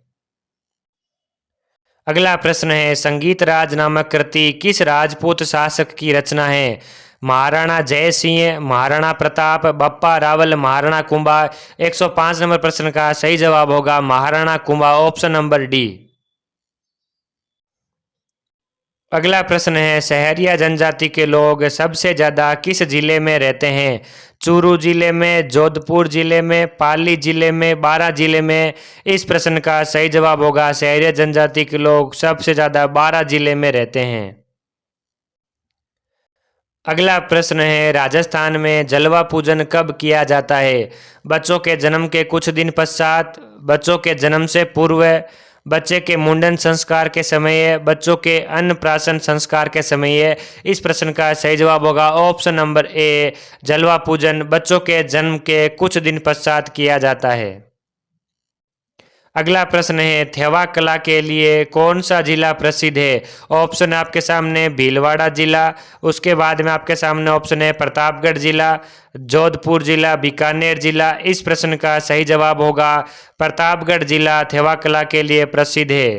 अगला प्रश्न है, संगीत राज नामक कृति किस राजपूत शासक की रचना है? महाराणा जय सिंह, महाराणा प्रताप, बप्पा रावल, महाराणा कुंभा? 105 नंबर प्रश्न का सही जवाब होगा Maharana Kumbha, option number D. अगला प्रश्न है, सहरिया जनजाति के लोग सबसे ज्यादा किस जिले में रहते हैं? चूरू जिले में, जोधपुर जिले में, पाली जिले में, बारां जिले में? इस प्रश्न का सही जवाब होगा सहरिया जनजाति के लोग सबसे ज्यादा बारां जिले में रहते हैं। अगला प्रश्न है, राजस्थान में जलवा पूजन कब किया जाता है? बच्चों के जन्म के कुछ दिन पश्चात, बच्चों के जन्म से पूर्व, बच्चे के मुंडन संस्कार के समय, बच्चों के अन्नप्राशन संस्कार के समय? इस प्रश्न का सही जवाब होगा ऑप्शन नंबर ए, जलवा पूजन बच्चों के जन्म के कुछ दिन पश्चात किया जाता है। अगला प्रश्न है, थेवा कला के लिए कौन सा जिला प्रसिद्ध है? ऑप्शन आपके सामने, भीलवाड़ा जिला, उसके बाद में आपके सामने ऑप्शन है प्रतापगढ़ जिला, जोधपुर जिला, बीकानेर जिला? इस प्रश्न का सही जवाब होगा प्रतापगढ़ जिला थेवा कला के लिए प्रसिद्ध है।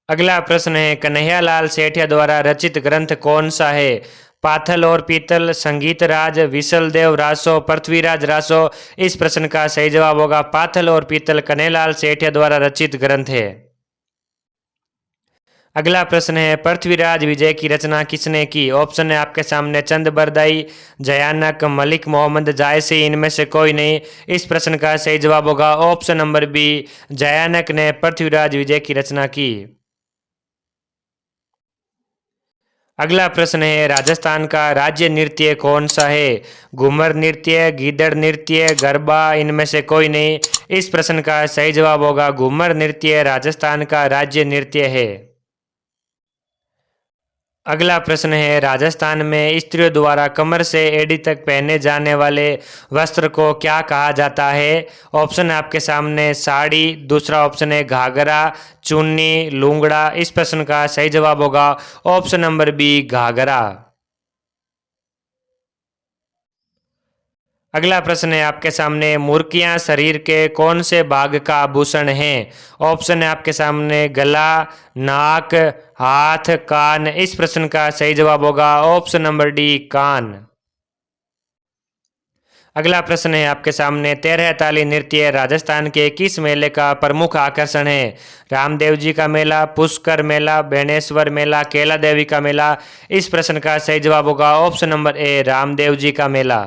अगला प्रश्न है, कन्हैयालाल सेठिया द्वारा रचित ग्रंथ कौन सा है? पाथल और पीतल, संगीत राज, विशलदेव रासो, पृथ्वीराज रासो? इस प्रश्न का सही जवाब होगा पाथल और पीतल कन्हैयालाल सेठिया द्वारा रचित ग्रंथ है। अगला प्रश्न है, पृथ्वीराज विजय की रचना किसने की? ऑप्शन है आपके सामने चंद बरदाई, जयानक, मलिक मोहम्मद जायसी, इनमें से कोई नहीं। इस प्रश्न का सही जवाब होगा ऑप्शन नंबर बी, जयानक ने पृथ्वीराज विजय की रचना की। अगला प्रश्न है, राजस्थान का राज्य नृत्य कौन सा है? घूमर नृत्य, गीदड़ नृत्य, गरबा, इनमें से कोई नहीं। इस प्रश्न का सही जवाब होगा घूमर नृत्य राजस्थान का राज्य नृत्य है। अगला प्रश्न है, राजस्थान में स्त्रियों द्वारा कमर से एड़ी तक पहने जाने वाले वस्त्र को क्या कहा जाता है? ऑप्शन है आपके सामने, साड़ी, दूसरा ऑप्शन है घाघरा, चुन्नी, लूंगड़ा? इस प्रश्न का सही जवाब होगा ऑप्शन नंबर बी, घाघरा। अगला प्रश्न है आपके सामने, मुर्कियां शरीर के कौन से भाग का आभूषण हैं? ऑप्शन है आपके सामने, गला, नाक, हाथ, कान? इस प्रश्न का सही जवाब होगा ऑप्शन नंबर डी, कान। अगला प्रश्न है आपके सामने, 13 ताली नृत्य राजस्थान के किस मेले का प्रमुख आकर्षण है? रामदेव जी का मेला, पुष्कर मेला, बेणेश्वर मेला, कैला देवी का मेला? इस प्रश्न का सही जवाब होगा option number A, Ramdev ji का मेला।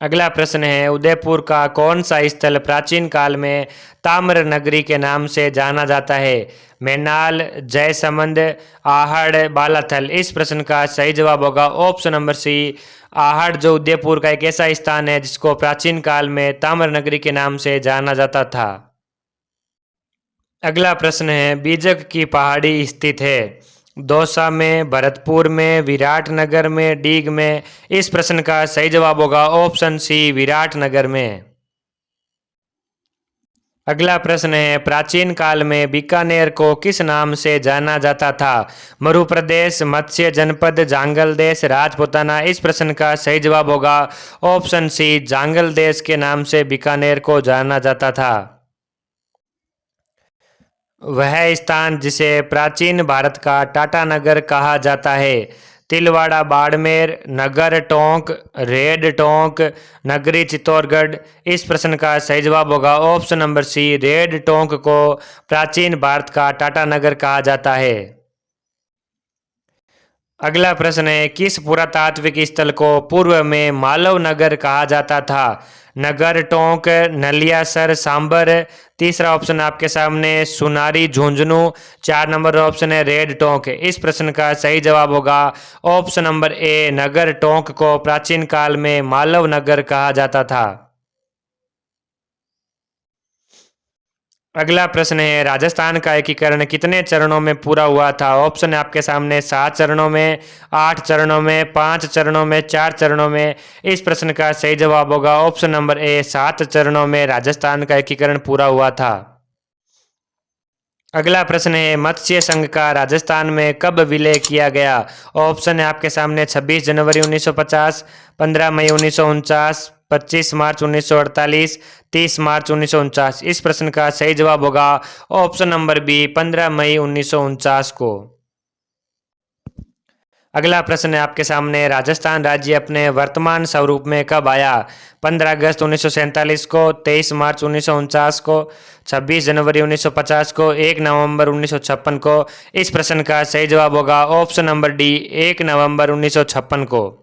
अगला प्रश्न है, उदयपुर का कौन सा स्थल प्राचीन काल में ताम्र नगरी के नाम से जाना जाता है? मैनाल, जयसमंद, आहड़, बालाथल? इस प्रश्न का सही जवाब होगा ऑप्शन नंबर सी, आहड़, जो उदयपुर का एक ऐसा स्थान है जिसको प्राचीन काल में ताम्र नगरी के नाम से जाना जाता था। अगला प्रश्न है, बीजक की पहाड़ी स्थित है? दौसा में, भरतपुर में, विराटनगर में, डीग में? इस प्रश्न का सही जवाब होगा ऑप्शन सी, विराटनगर में। अगला प्रश्न है, प्राचीन काल में बीकानेर को किस नाम से जाना जाता था? मरु प्रदेश, मत्स्य जनपद, जांगल देश, राजपूताना? इस प्रश्न का सही जवाब होगा ऑप्शन सी, जांगल देश के नाम से बीकानेर को जाना जाता था। वह स्थान जिसे प्राचीन भारत का टाटानगर कहा जाता है? तिलवाड़ा बाड़मेर, नगर टोंक, रेड टोंक, नगरी चित्तौड़गढ़? इस प्रश्न का सही जवाब होगा option number C, Rairh Tonk को प्राचीन भारत का टाटानगर कहा जाता है। अगला प्रश्न है, किस पुरातात्विक स्थल को पूर्व में मालव नगर कहा जाता था? नगर टोंक, नलियासर, सांबर? तीसरा ऑप्शन आपके सामने, सुनारी झुंझुनू? 4 नंबर ऑप्शन है रेड टोंक। इस प्रश्न का सही जवाब होगा ऑप्शन नंबर ए, नगर टोंक को प्राचीन काल में मालव नगर कहा जाता था। अगला प्रश्न है, राजस्थान का एकीकरण कितने चरणों में पूरा हुआ था? ऑप्शन है आपके सामने 7 चरणों में, 8 चरणों में, 5 चरणों में, 4 चरणों में। इस प्रश्न का सही जवाब होगा ऑप्शन नंबर ए, 7 चरणों में राजस्थान का एकीकरण पूरा हुआ था। अगला प्रश्न है, मत्स्य संघ का राजस्थान में कब विलय किया गया? ऑप्शन है आपके सामने 26 जनवरी 1950, 15 मई 1949, 25 मार्च 1948, 30 मार्च 1949। इस प्रश्न का सही जवाब होगा ऑप्शन नंबर बी, 15 मई 1949 को। अगला प्रश्न है आपके सामने, राजस्थान राज्य अपने वर्तमान स्वरूप में कब आया? 15 अगस्त 1947 को, 23 मार्च 1949 को, 26 जनवरी 1950 को, 1 नवंबर 1956 को। इस प्रश्न का सही जवाब होगा ऑप्शन नंबर डी, 1 नवंबर 1956 को।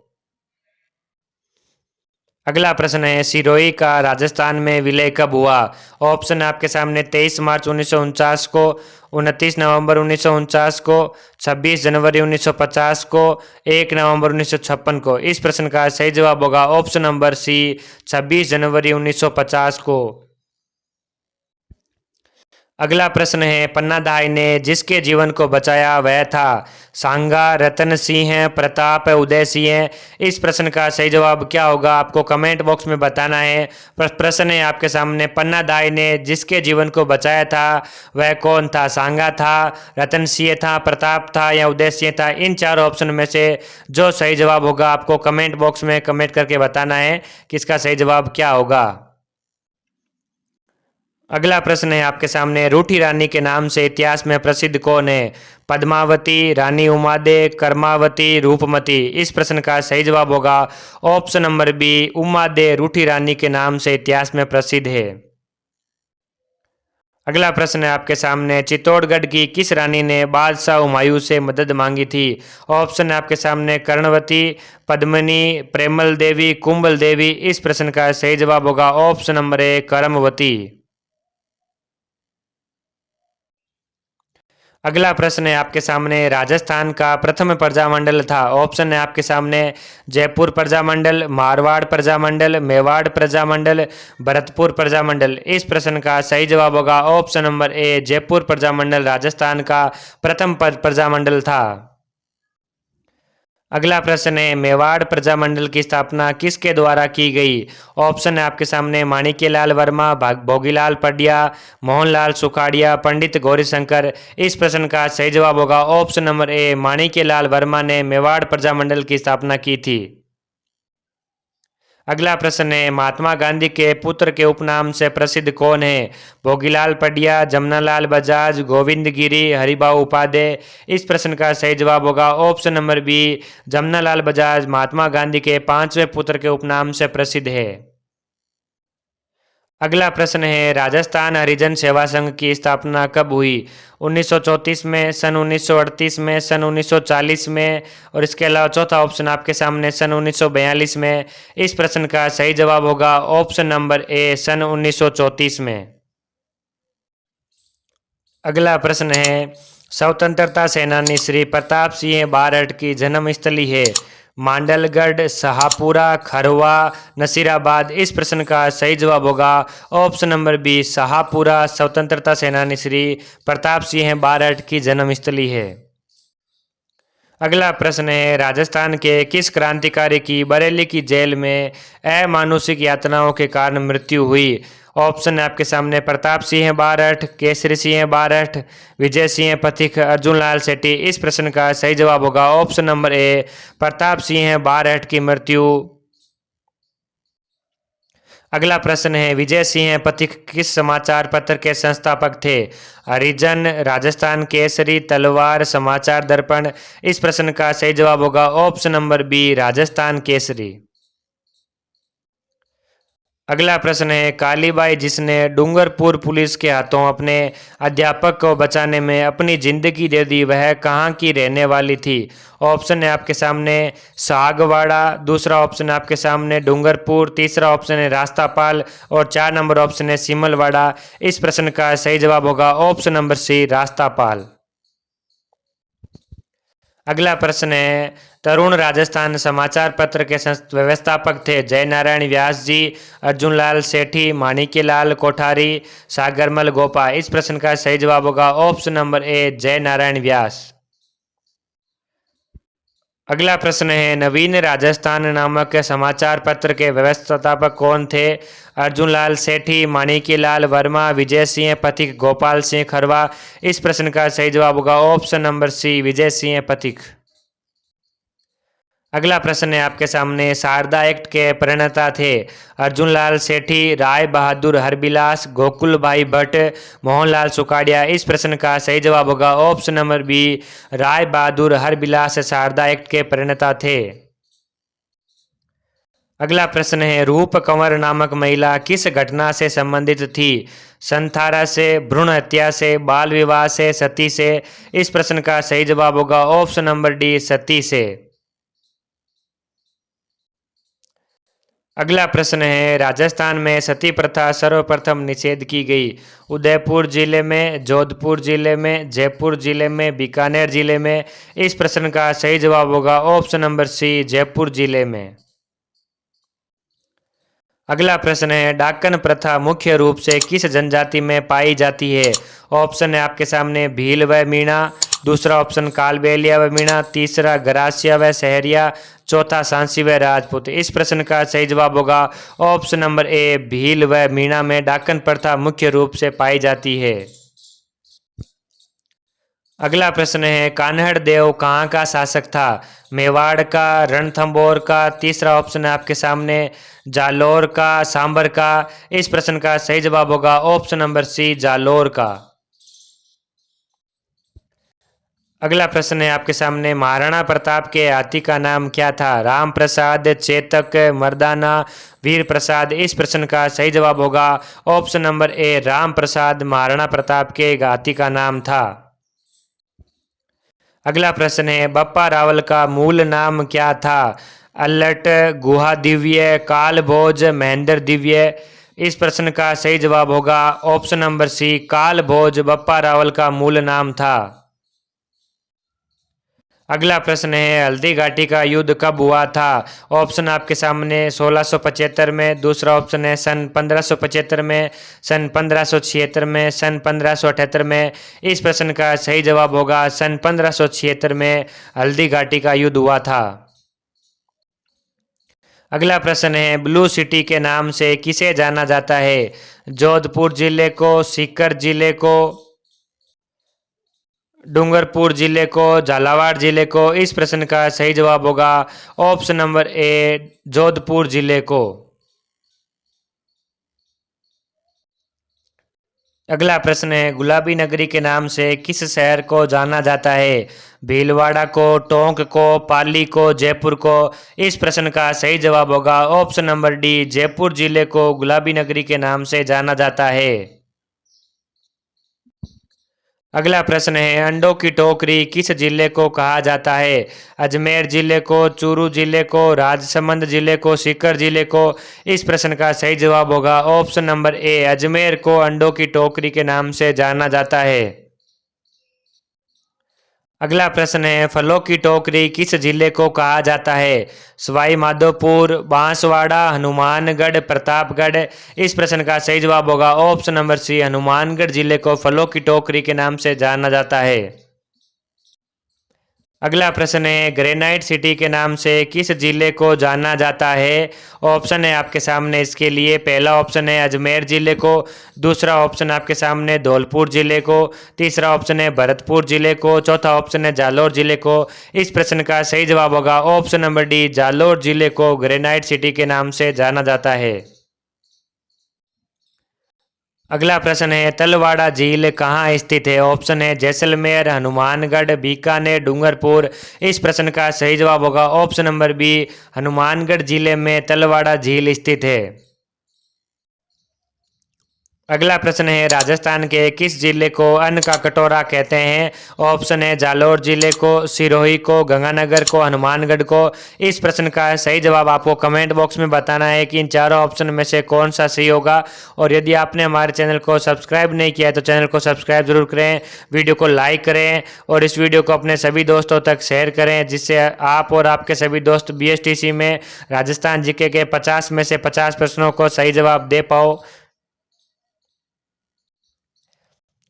अगला प्रश्न है, सिरोही का राजस्थान में विलय कब हुआ? ऑप्शन है आपके सामने 23 मार्च 1949 को, 29 नवंबर 1949 को, 26 जनवरी 1950 को, 1 नवंबर 1956 को। इस प्रश्न का सही जवाब होगा ऑप्शन नंबर सी, 26 जनवरी 1950 को। अगला प्रश्न है, पन्नादाई ने जिसके जीवन को बचाया वह था? सांगा, रतन सिंह, प्रताप, उदय सिंह। इस प्रश्न का सही जवाब क्या होगा आपको कमेंट बॉक्स में बताना है। प्रश्न है आपके सामने, पन्नादाई ने जिसके जीवन को बचाया था वह कौन था? सांगा था, रतन सिंह था, प्रताप था या उदय सिंह था? इन चारों ऑप्शन में से जो सही जवाब होगा आपको कमेंट बॉक्स में कमेंट करके बताना है कि इसका सही जवाब क्या होगा। अगला प्रश्न है आपके सामने, रूठी रानी के नाम से इतिहास में प्रसिद्ध कौन है? पद्मावती, रानी उमादे, कर्मावती, रूपमती। इस प्रश्न का सही जवाब होगा ऑप्शन नंबर बी, उमादे रूठी रानी के नाम से इतिहास में प्रसिद्ध है। अगला प्रश्न है आपके सामने, चित्तौड़गढ़ की किस रानी ने बादशाह हुमायूं से मदद मांगी थी? ऑप्शन है आपके सामने कर्णवती, पद्मिनी, प्रेमल देवी, कुंभल देवी। इस प्रश्न का सही जवाब होगा ऑप्शन नंबर ए, करमवती। अगला प्रश्न है आपके सामने, राजस्थान का प्रथम प्रजामंडल था? ऑप्शन है आपके सामने जयपुर प्रजामंडल, मारवाड़ प्रजामंडल, मेवाड़ प्रजामंडल, भरतपुर प्रजामंडल। इस प्रश्न का सही जवाब होगा option number A, Jaipur Prajamandal Rajasthan का प्रथम प्रजामंडल था। अगला प्रश्न है, मेवाड़ प्रजामंडल की स्थापना किसके द्वारा की गई? ऑप्शन है आपके सामने माणिक्यलाल वर्मा, भोगीलाल पंड्या, मोहनलाल सुखाड़िया, पंडित गौरीशंकर। इस प्रश्न का सही जवाब होगा option number A, Manikyalal Verma ने मेवाड़ प्रजामंडल की स्थापना की थी। अगला प्रश्न है, महात्मा गांधी के पुत्र के उपनाम से प्रसिद्ध कौन है? भोगीलाल पंड्या, जमनालाल बजाज, गोविंद गिरी, हरिभाऊ उपाध्याय। इस प्रश्न का सही जवाब होगा option number B, Jamnalal Bajaj Mahatma Gandhi के 5वें पुत्र के उपनाम से प्रसिद्ध है। अगला प्रश्न है, राजस्थान हरिजन सेवा संघ की स्थापना कब हुई? 1934 में, सन 1938 में, सन 1940 में और इसके अलावा चौथा ऑप्शन आपके सामने सन 1942 में। इस प्रश्न का सही जवाब होगा ऑप्शन नंबर ए, सन 1934 में। अगला प्रश्न है, स्वतंत्रता सेनानी श्री प्रताप सिंह बारठ की जन्मस्थली है? मांडलगढ़, शाहपुरा, खरवा, नसीराबाद। इस प्रश्न का सही जवाब होगा ऑप्शन नंबर बी, शाहपुरा। स्वतंत्रता सेनानी श्री प्रताप सिंह बारठ की जन्मस्थली है। अगला प्रश्न है, राजस्थान के किस क्रांतिकारी की बरेली की जेल में अमानुषिक यातनाओं के कारण मृत्यु हुई? ऑप्शन है आपके सामने प्रताप सिंह बारठ, केसरी सिंह बारठ, विजय सिंह पथिक, अर्जुन लाल सेठी। इस प्रश्न का सही जवाब होगा option number A, Pratap Singh Barath की मृत्यु। अगला प्रश्न है, विजय सिंह पथिक किस समाचार पत्र के संस्थापक थे? हरिजन, राजस्थान केसरी, तलवार, समाचार दर्पण। इस प्रश्न का सही जवाब होगा option number B, Rajasthan Kesari. अगला प्रश्न है, कालीबाई जिसने डूंगरपुर पुलिस के हाथों अपने अध्यापक को बचाने में अपनी जिंदगी दे दी वह कहाँ की रहने वाली थी? ऑप्शन है आपके सामने सागवाड़ा, दूसरा ऑप्शन है आपके सामने डूंगरपुर, तीसरा ऑप्शन है रास्तापाल और 4 नंबर ऑप्शन है सिमलवाड़ा। इस प्रश्न का सही जवाब होगा ऑप्शन नंबर सी, रास्तापाल। अगला प्रश्न है, तरुण राजस्थान समाचार पत्र के व्यवस्थापक थे जय नारायण व्यास जी, अर्जुनलाल सेठी, माणिक्यलाल कोठारी, सागरमल गोपा। इस प्रश्न का सही जवाब होगा ऑप्शन नंबर ए, जय नारायण व्यास। अगला प्रश्न है, नवीन राजस्थान नामक समाचार पत्र के व्यवस्थापक कौन थे? अर्जुनलाल सेठी, माणिक्यलाल वर्मा, विजय सिंह पथिक, गोपाल सिंह खरवा। इस प्रश्न का सही जवाब होगा ऑप्शन नंबर सी, विजय सिंह पथिक। अगला प्रश्न है आपके सामने, शारदा एक्ट के प्रणेता थे अर्जुनलाल सेठी, राय बहादुर हरबिलास, गोकुल भाई भट्ट, मोहनलाल सुखाड़िया। इस प्रश्न का सही जवाब होगा option number B, Rai Bahadur Harbilas Sharda act के प्रणेता थे। अगला प्रश्न है, रूप कंवर नामक महिला किस घटना से संबंधित थी? संथारा से, भ्रूण हत्या से, बाल विवाह से, सती से। इस प्रश्न का सही जवाब होगा ऑप्शन नंबर डी, सती से। अगला प्रश्न है, राजस्थान में सती प्रथा सर्वप्रथम निषेध की गई? उदयपुर जिले में, जोधपुर जिले में, जयपुर जिले में, बीकानेर जिले में। इस प्रश्न का सही जवाब होगा ऑप्शन नंबर सी, जयपुर जिले में। अगला प्रश्न है, डाकन प्रथा मुख्य रूप से किस जनजाति में पाई जाती है? ऑप्शन है आपके सामने, भील व मीणा, दूसरा ऑप्शन कालबेलिया व मीणा, तीसरा गरासिया व सहरिया, चौथा सांसी व राजपूत। इस प्रश्न का सही जवाब होगा ऑप्शन नंबर ए, भील व मीणा में डाकन प्रथा मुख्य रूप से पाई जाती है। अगला प्रश्न है, कान्हड़ देव कहाँ का शासक था? मेवाड़ का, रणथंभौर का, तीसरा ऑप्शन है आपके सामने, जालौर का, सांबर का। इस प्रश्न का सही जवाब होगा ऑप्शन नंबर सी, जालौर का। अगला प्रश्न है आपके सामने, महाराणा प्रताप के हाथी का नाम क्या था? राम प्रसाद, चेतक, मर्दाना, वीर प्रसाद। इस प्रश्न का सही जवाब होगा option number A, Ram Prasad Maharana Pratap के हाथी का नाम था। अगला प्रश्न है, बप्पा रावल का मूल नाम क्या था? अल्लट, गुहा दिव्य, काल भोज, महेंद्र दिव्य। इस प्रश्न का सही जवाब होगा ऑप्शन नंबर सी, काल भोज बप्पा रावल का मूल नाम था। अगला प्रश्न है, हल्दी घाटी का युद्ध कब हुआ था? ऑप्शन आपके सामने, 1675 में, दूसरा ऑप्शन है सन 1575 में, सन 1576 में, सन 1578 में। इस प्रश्न का सही जवाब होगा सन 1576 में हल्दी घाटी का युद्ध हुआ था। अगला प्रश्न है, ब्लू सिटी के नाम से किसे जाना जाता है? जोधपुर जिले को, सीकर जिले को, डूंगरपुर जिले को, झालावाड़ जिले को। इस प्रश्न का सही जवाब होगा ऑप्शन नंबर ए, जोधपुर जिले को। अगला प्रश्न है, गुलाबी नगरी के नाम से किस शहर को जाना जाता है? भीलवाड़ा को, टोंक को, पाली को, जयपुर को। इस प्रश्न का सही जवाब होगा ऑप्शन नंबर डी, जयपुर जिले को गुलाबी नगरी के नाम से जाना जाता है। अगला प्रश्न है, अंडों की टोकरी किस जिले को कहा जाता है? अजमेर जिले को, चूरू जिले को, राजसमंद जिले को, सीकर जिले को। इस प्रश्न का सही जवाब होगा ऑप्शन नंबर ए, अजमेर को अंडों की टोकरी के नाम से जाना जाता है। अगला प्रश्न है, फलों की टोकरी किस जिले को कहा जाता है? सवाई माधोपुर, बांसवाड़ा, हनुमानगढ़, प्रतापगढ़। इस प्रश्न का सही जवाब होगा ऑप्शन नंबर सी, हनुमानगढ़ जिले को फलों की टोकरी के नाम से जाना जाता है। अगला प्रश्न है, ग्रेनाइट सिटी के नाम से किस जिले को जाना जाता है? ऑप्शन है आपके सामने इसके लिए, पहला ऑप्शन है अजमेर जिले को, दूसरा ऑप्शन आपके सामने धौलपुर जिले को, तीसरा ऑप्शन है भरतपुर जिले को, चौथा ऑप्शन है जालौर जिले को। इस प्रश्न का सही जवाब होगा ऑप्शन नंबर डी, जालौर जिले को ग्रेनाइट सिटी के नाम से जाना जाता है। अगला प्रश्न है, तलवाड़ा झील कहाँ स्थित है? ऑप्शन है जैसलमेर, हनुमानगढ़, बीकानेर, डूंगरपुर। इस प्रश्न का सही जवाब होगा ऑप्शन नंबर बी, हनुमानगढ़ जिले में तलवाड़ा झील स्थित है। अगला प्रश्न है, राजस्थान के किस जिले को अन्न का कटोरा कहते हैं? ऑप्शन है जालोर जिले को, सिरोही को, गंगानगर को, हनुमानगढ़ को। इस प्रश्न का सही जवाब आपको कमेंट बॉक्स में बताना है कि इन चारों ऑप्शन में से कौन सा सही होगा। और यदि आपने हमारे चैनल को सब्सक्राइब नहीं किया है तो चैनल को सब्सक्राइब जरूर करें, वीडियो को लाइक करें और इस वीडियो को अपने सभी दोस्तों तक शेयर करें, जिससे आप और आपके सभी दोस्त BSTC में राजस्थान जीके के 50 में से 50 प्रश्नों को सही जवाब दे पाओ।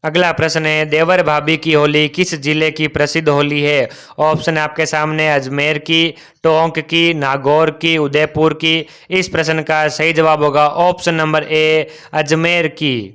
अगला प्रश्न है, देवर भाभी की होली किस जिले की प्रसिद्ध होली है? ऑप्शन है आपके सामने अजमेर की, टोंक की, नागौर की, उदयपुर की। इस प्रश्न का सही जवाब होगा ऑप्शन नंबर ए, अजमेर की।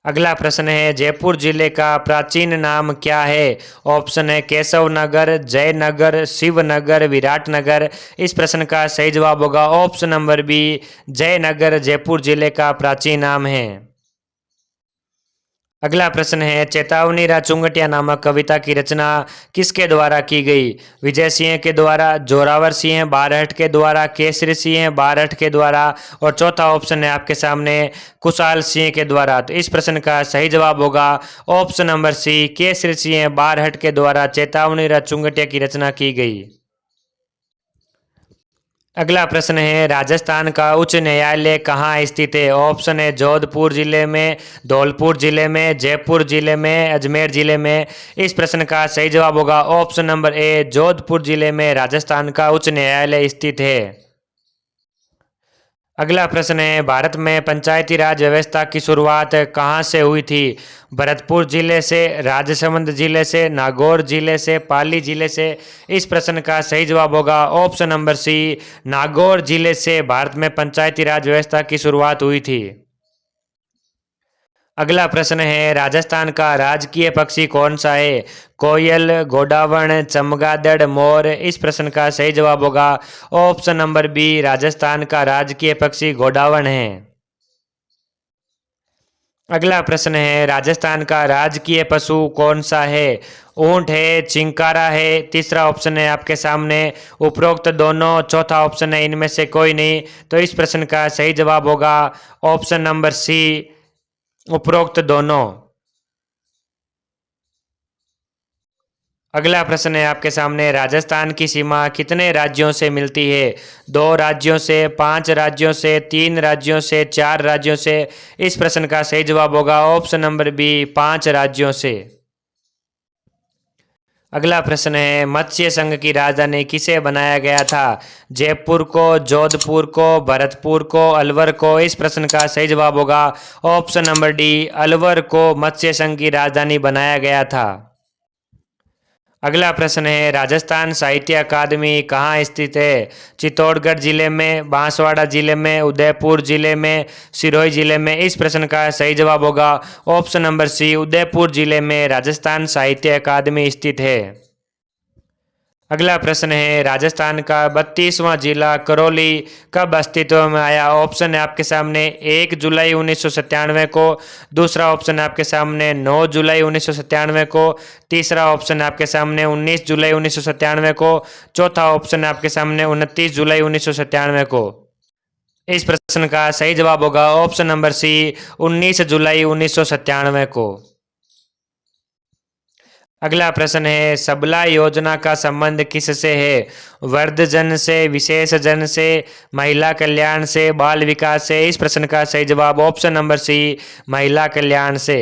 अगला प्रश्न है, जयपुर जिले का प्राचीन नाम क्या है? ऑप्शन है केशव नगर, जयनगर, शिवनगर, विराटनगर। इस प्रश्न का सही जवाब होगा option number B, Jainagar Jaipur जिले का प्राचीन नाम है। अगला प्रश्न है, चेतावनी रा चुंगटिया नामक कविता की रचना किसके द्वारा की गई? विजय सिंह के द्वारा, जोरावर सिंह बारहट के द्वारा, केसरी सिंह बारहट के द्वारा और चौथा ऑप्शन है आपके सामने कुशाल सिंह के द्वारा। तो इस प्रश्न का सही जवाब होगा option number C, Kesari Singh Barhat के द्वारा चेतावनी रा चुंगटिया की रचना की गई। अगला प्रश्न है, राजस्थान का उच्च न्यायालय कहाँ स्थित है? ऑप्शन है जोधपुर जिले में, धौलपुर जिले में, जयपुर जिले में, अजमेर जिले में। इस प्रश्न का सही जवाब होगा ऑप्शन नंबर ए, जोधपुर जिले में राजस्थान का उच्च न्यायालय स्थित है। अगला प्रश्न है, भारत में पंचायती राज व्यवस्था की शुरुआत कहाँ से हुई थी? भरतपुर जिले से, राजसमंद जिले से, नागौर जिले से, पाली जिले से। इस प्रश्न का सही जवाब होगा ऑप्शन नंबर सी, नागौर जिले से भारत में पंचायती राज व्यवस्था की शुरुआत हुई थी। अगला प्रश्न है, राजस्थान का राजकीय पक्षी कौन सा है? कोयल, गोडावण, चमगादड़, मोर। इस प्रश्न का सही जवाब होगा ऑप्शन नंबर बी, राजस्थान का राजकीय पक्षी गोडावण है। अगला प्रश्न है, राजस्थान का राजकीय पशु कौन सा है? ऊंट है, चिंकारा है। तीसरा ऑप्शन है आपके सामने उपरोक्त दोनों, चौथा ऑप्शन है इनमें से कोई नहीं। तो इस प्रश्न का सही जवाब होगा ऑप्शन नंबर सी, उपरोक्त दोनों। अगला प्रश्न है आपके सामने, राजस्थान की सीमा कितने राज्यों से मिलती है? 2 राज्यों से, 5 राज्यों से, 3 राज्यों से, 4 राज्यों से। इस प्रश्न का सही जवाब होगा ऑप्शन नंबर बी, 5 राज्यों से। अगला प्रश्न है, मत्स्य संघ की राजधानी किसे बनाया गया था? जयपुर को, जोधपुर को, भरतपुर को, अलवर को। इस प्रश्न का सही जवाब होगा ऑप्शन नंबर डी, अलवर को मत्स्य संघ की राजधानी बनाया गया था। अगला प्रश्न है, राजस्थान साहित्य अकादमी कहाँ स्थित है? चित्तौड़गढ़ जिले में, बांसवाड़ा जिले में, उदयपुर जिले में, सिरोही जिले में। इस प्रश्न का सही जवाब होगा ऑप्शन नंबर सी, उदयपुर जिले में राजस्थान साहित्य अकादमी स्थित है। अगला प्रश्न है, राजस्थान का 32वां जिला करौली कब अस्तित्व में आया? ऑप्शन है आपके सामने 1 जुलाई 1997 को, दूसरा ऑप्शन है आपके सामने 9 जुलाई 1997 को, तीसरा ऑप्शन है आपके सामने 19 जुलाई 1997 को, चौथा ऑप्शन है आपके सामने 29 जुलाई 1997 को। इस प्रश्न का सही जवाब होगा ऑप्शन नंबर सी, 19 जुलाई 1997 को। अगला प्रश्न है, सबला योजना का संबंध किससे है? वृद्धजन से, विशेष जन से, महिला कल्याण से, बाल विकास से। इस प्रश्न का सही जवाब ऑप्शन नंबर सी, महिला कल्याण से।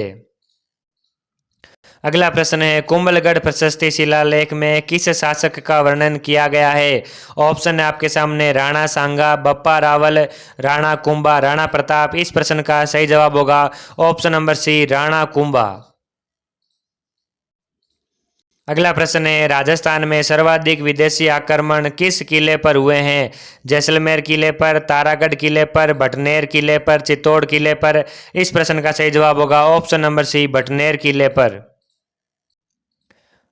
अगला प्रश्न है, कुंभलगढ़ प्रशस्ति शिलालेख में किस शासक का वर्णन किया गया है? ऑप्शन है आपके सामने राणा सांगा, बप्पा रावल, राणा कुंभा, राणा प्रताप। इस प्रश्न का सही जवाब होगा option number C, Rana Kumbha. अगला प्रश्न है, राजस्थान में सर्वाधिक विदेशी आक्रमण किस किले पर हुए हैं? जैसलमेर किले पर, तारागढ़ किले पर, भटनेर किले पर, चित्तौड़ किले पर। इस प्रश्न का सही जवाब होगा ऑप्शन नंबर सी, भटनेर किले पर।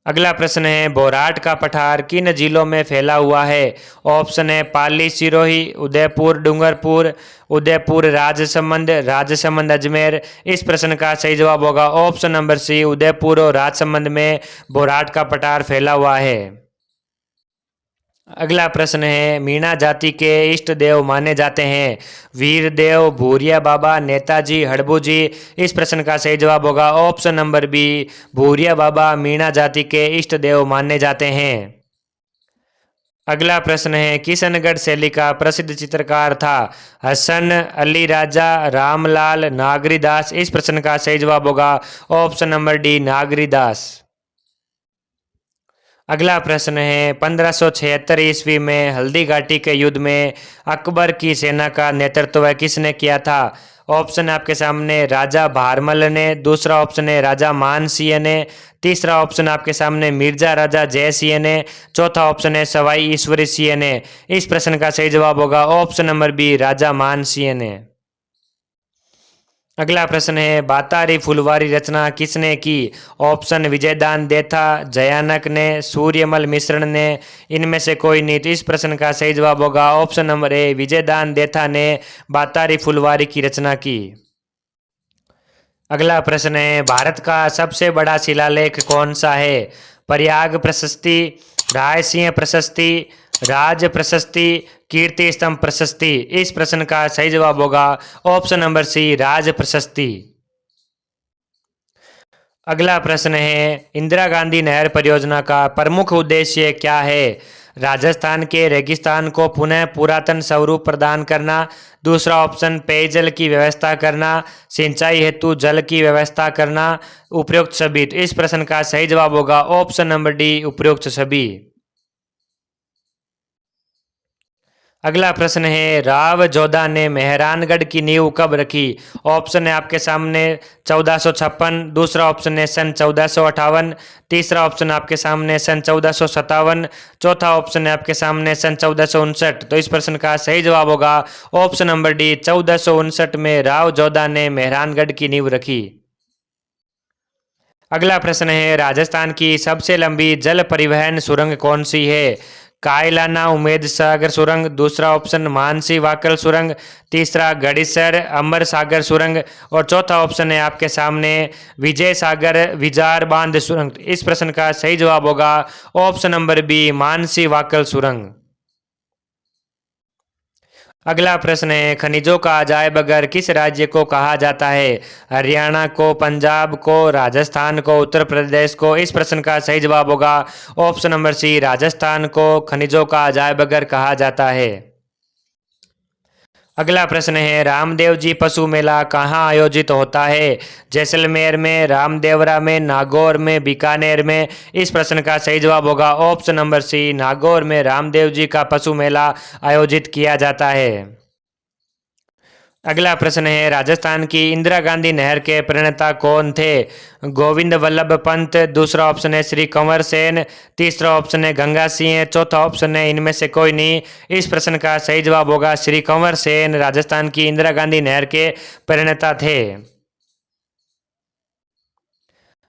अगला प्रश्न है, बोराट का पठार किन जिलों में फैला हुआ है? ऑप्शन है पाली सिरोही, उदयपुर डूंगरपुर, उदयपुर राजसमंद, राजसमंद अजमेर। इस प्रश्न का सही जवाब होगा ऑप्शन नंबर सी, उदयपुर और राजसमंद में बोराट का पठार फैला हुआ है। अगला प्रश्न है, मीणा जाति के इष्ट देव माने जाते हैं वीर देव, भूरिया बाबा, नेताजी, हड़बू जी। इस प्रश्न का सही जवाब होगा ऑप्शन नंबर बी, भूरिया बाबा मीणा जाति के इष्ट देव माने जाते हैं। अगला प्रश्न है, किशनगढ़ शैली का प्रसिद्ध चित्रकार था हसन अली राजा, रामलाल, नागरीदास। इस प्रश्न का सही जवाब होगा ऑप्शन नंबर डी, नागरीदास। अगला प्रश्न है, 1576 ईस्वी में हल्दी घाटी के युद्ध में अकबर की सेना का नेतृत्व किसने किया था? ऑप्शन आपके सामने, राजा भारमल ने, दूसरा ऑप्शन है राजा मान सिंह ने, तीसरा ऑप्शन आपके सामने मिर्जा राजा जय सिंह ने, चौथा ऑप्शन है सवाई ईश्वरी सिंह ने। इस प्रश्न का सही जवाब होगा ऑप्शन नंबर बी, राजा मान सिंह ने। अगला प्रश्न है, बातारी फुलवारी रचना किसने की? ऑप्शन विजयदान देथा, जयानक ने, सूर्यमल मिश्रण ने, इनमें से कोई नहीं। तो इस प्रश्न का सही जवाब होगा option number A, Vijaydan Detha ने बातारी फुलवारी की रचना की। अगला प्रश्न है, भारत का सबसे बड़ा शिलालेख कौन सा है? प्रयाग प्रशस्ति, राय सिंह प्रशस्ति, राज प्रशस्ति, कीर्ति स्तंभ प्रशस्ति। इस प्रश्न का सही जवाब होगा ऑप्शन नंबर सी, राज प्रशस्ति। अगला प्रश्न है, इंदिरा गांधी नहर परियोजना का प्रमुख उद्देश्य क्या है? राजस्थान के रेगिस्तान को पुनः पुरातन स्वरूप प्रदान करना, दूसरा ऑप्शन पेयजल की व्यवस्था करना, सिंचाई हेतु जल की व्यवस्था करना, उपयुक्त सभी। तो इस प्रश्न का सही जवाब होगा ऑप्शन नंबर डी, उपयुक्त सभी। अगला प्रश्न है, राव जोधा ने मेहरानगढ़ की नींव कब रखी? ऑप्शन है आपके सामने 1456, दूसरा ऑप्शन है सन 1458, तीसरा ऑप्शन आपके सामने सन 1457, चौथा ऑप्शन है आपके सामने सन 1459। तो इस प्रश्न का सही जवाब होगा ऑप्शन नंबर डी, 1459 में राव जोधा ने मेहरानगढ़ की नींव रखी। अगला प्रश्न है, राजस्थान की सबसे लंबी जल परिवहन सुरंग कौन सी है? कायलाना उमेद सागर सुरंग, दूसरा ऑप्शन मानसी वाकल सुरंग, तीसरा गड़ीसर अमर सागर सुरंग और चौथा ऑप्शन है आपके सामने विजय सागर विजार बांध सुरंग। इस प्रश्न का सही जवाब होगा option number B, Mansi Wakal सुरंग। अगला प्रश्न है, खनिजों का अजायब घर किस राज्य को कहा जाता है? हरियाणा को, पंजाब को, राजस्थान को, उत्तर प्रदेश को। इस प्रश्न का सही जवाब होगा ऑप्शन नंबर सी, राजस्थान को खनिजों का अजायब घर कहा जाता है। अगला प्रश्न है, रामदेव जी पशु मेला कहाँ आयोजित होता है? जैसलमेर में, रामदेवरा में, नागौर में, बीकानेर में। इस प्रश्न का सही जवाब होगा ऑप्शन नंबर सी, नागौर में रामदेव जी का पशु मेला आयोजित किया जाता है। अगला प्रश्न है, राजस्थान की इंदिरा गांधी नहर के प्रणेता कौन थे? गोविंद वल्लभ पंत, दूसरा ऑप्शन है श्री कंवर सेन, तीसरा ऑप्शन है गंगा सिंह, चौथा ऑप्शन है इनमें से कोई नहीं। इस प्रश्न का सही जवाब होगा श्री कंवर सेन राजस्थान की इंदिरा गांधी नहर के प्रणेता थे।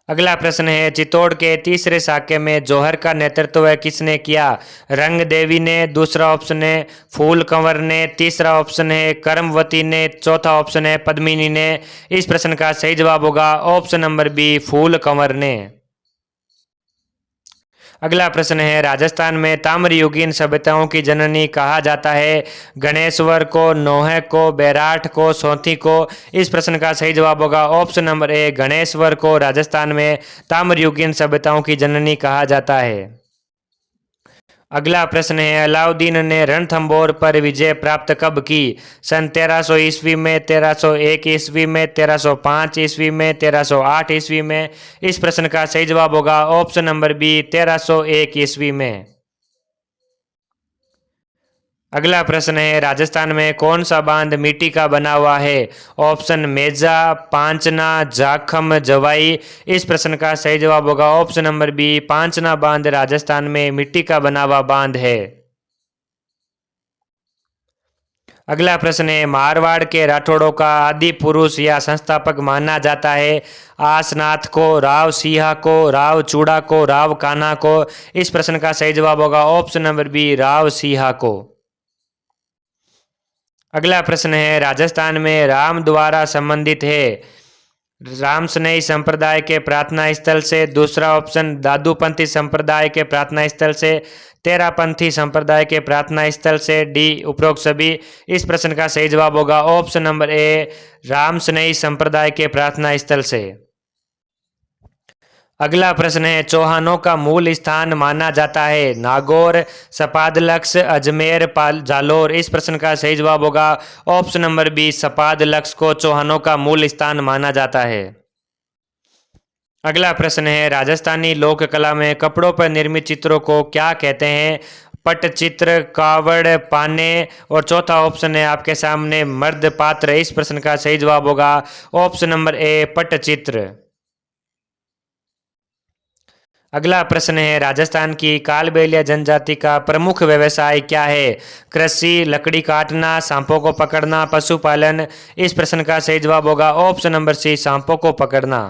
अगला प्रश्न है, चित्तौड़ के तीसरे साके में जौहर का नेतृत्व किसने किया? रंग देवी ने, दूसरा ऑप्शन है फूल कंवर ने, तीसरा ऑप्शन है करमवती ने, चौथा ऑप्शन है पद्मिनी ने। इस प्रश्न का सही जवाब होगा ऑप्शन नंबर बी, फूल कंवर ने। अगला प्रश्न है, राजस्थान में ताम्रयुगीन सभ्यताओं की जननी कहा जाता है? गणेश्वर को, नोह को, बैराठ को, सोंथी को। इस प्रश्न का सही जवाब होगा ऑप्शन नंबर ए, गणेश्वर को राजस्थान में ताम्रयुगीन सभ्यताओं की जननी कहा जाता है। अगला प्रश्न है, अलाउद्दीन ने रणथंभौर पर विजय प्राप्त कब की? सन 1300 ईस्वी में, 1301 ईस्वी में, 1305 ईस्वी में, 1308 ईस्वी में। इस प्रश्न का सही जवाब होगा ऑप्शन नंबर बी, 1301 ईस्वी में। अगला प्रश्न है, राजस्थान में कौन सा बांध मिट्टी का बना हुआ है? ऑप्शन मेजा, पांचना, जाखम, जवाई। इस प्रश्न का सही जवाब होगा ऑप्शन नंबर बी, पांचना बांध राजस्थान में मिट्टी का बना हुआ बांध है। अगला प्रश्न है, मारवाड़ के राठौड़ों का आदि पुरुष या संस्थापक माना जाता है? आसनाथ को, राव सिंहा को, राव चूड़ा को, राव कान्हा को। इस प्रश्न का सही जवाब होगा option number B, Rao Sinha को। अगला प्रश्न है, राजस्थान में राम द्वारा संबंधित है? रामसनेही संप्रदाय के प्रार्थना स्थल से, दूसरा ऑप्शन दादूपंथी संप्रदाय के प्रार्थना स्थल से, तेरापंथी संप्रदाय के प्रार्थना स्थल से, डी उपरोक्त सभी। इस प्रश्न का सही जवाब होगा ऑप्शन नंबर ए, रामसनेही संप्रदाय के प्रार्थना स्थल से। अगला प्रश्न है, चौहानों का मूल स्थान माना जाता है नागौर, सपादलक्स, अजमेर, जालोर। इस प्रश्न का सही जवाब होगा ऑप्शन नंबर बी, सपादलक्स को चौहानों का मूल स्थान माना जाता है। अगला प्रश्न है, राजस्थानी लोक कला में कपड़ों पर निर्मित चित्रों को क्या कहते हैं? पटचित्र, कावड़, पाने। और चौथा ऑप्शन है आपके सामने मर्द पात्र। इस प्रश्न का सही जवाब होगा ऑप्शन नंबर ए, पटचित्र। अगला प्रश्न है, राजस्थान की कालबेलिया जनजाति का प्रमुख व्यवसाय क्या है? कृषि, लकड़ी काटना, सांपों को पकड़ना, पशुपालन। इस प्रश्न का सही जवाब होगा ऑप्शन नंबर सी, सांपों को पकड़ना।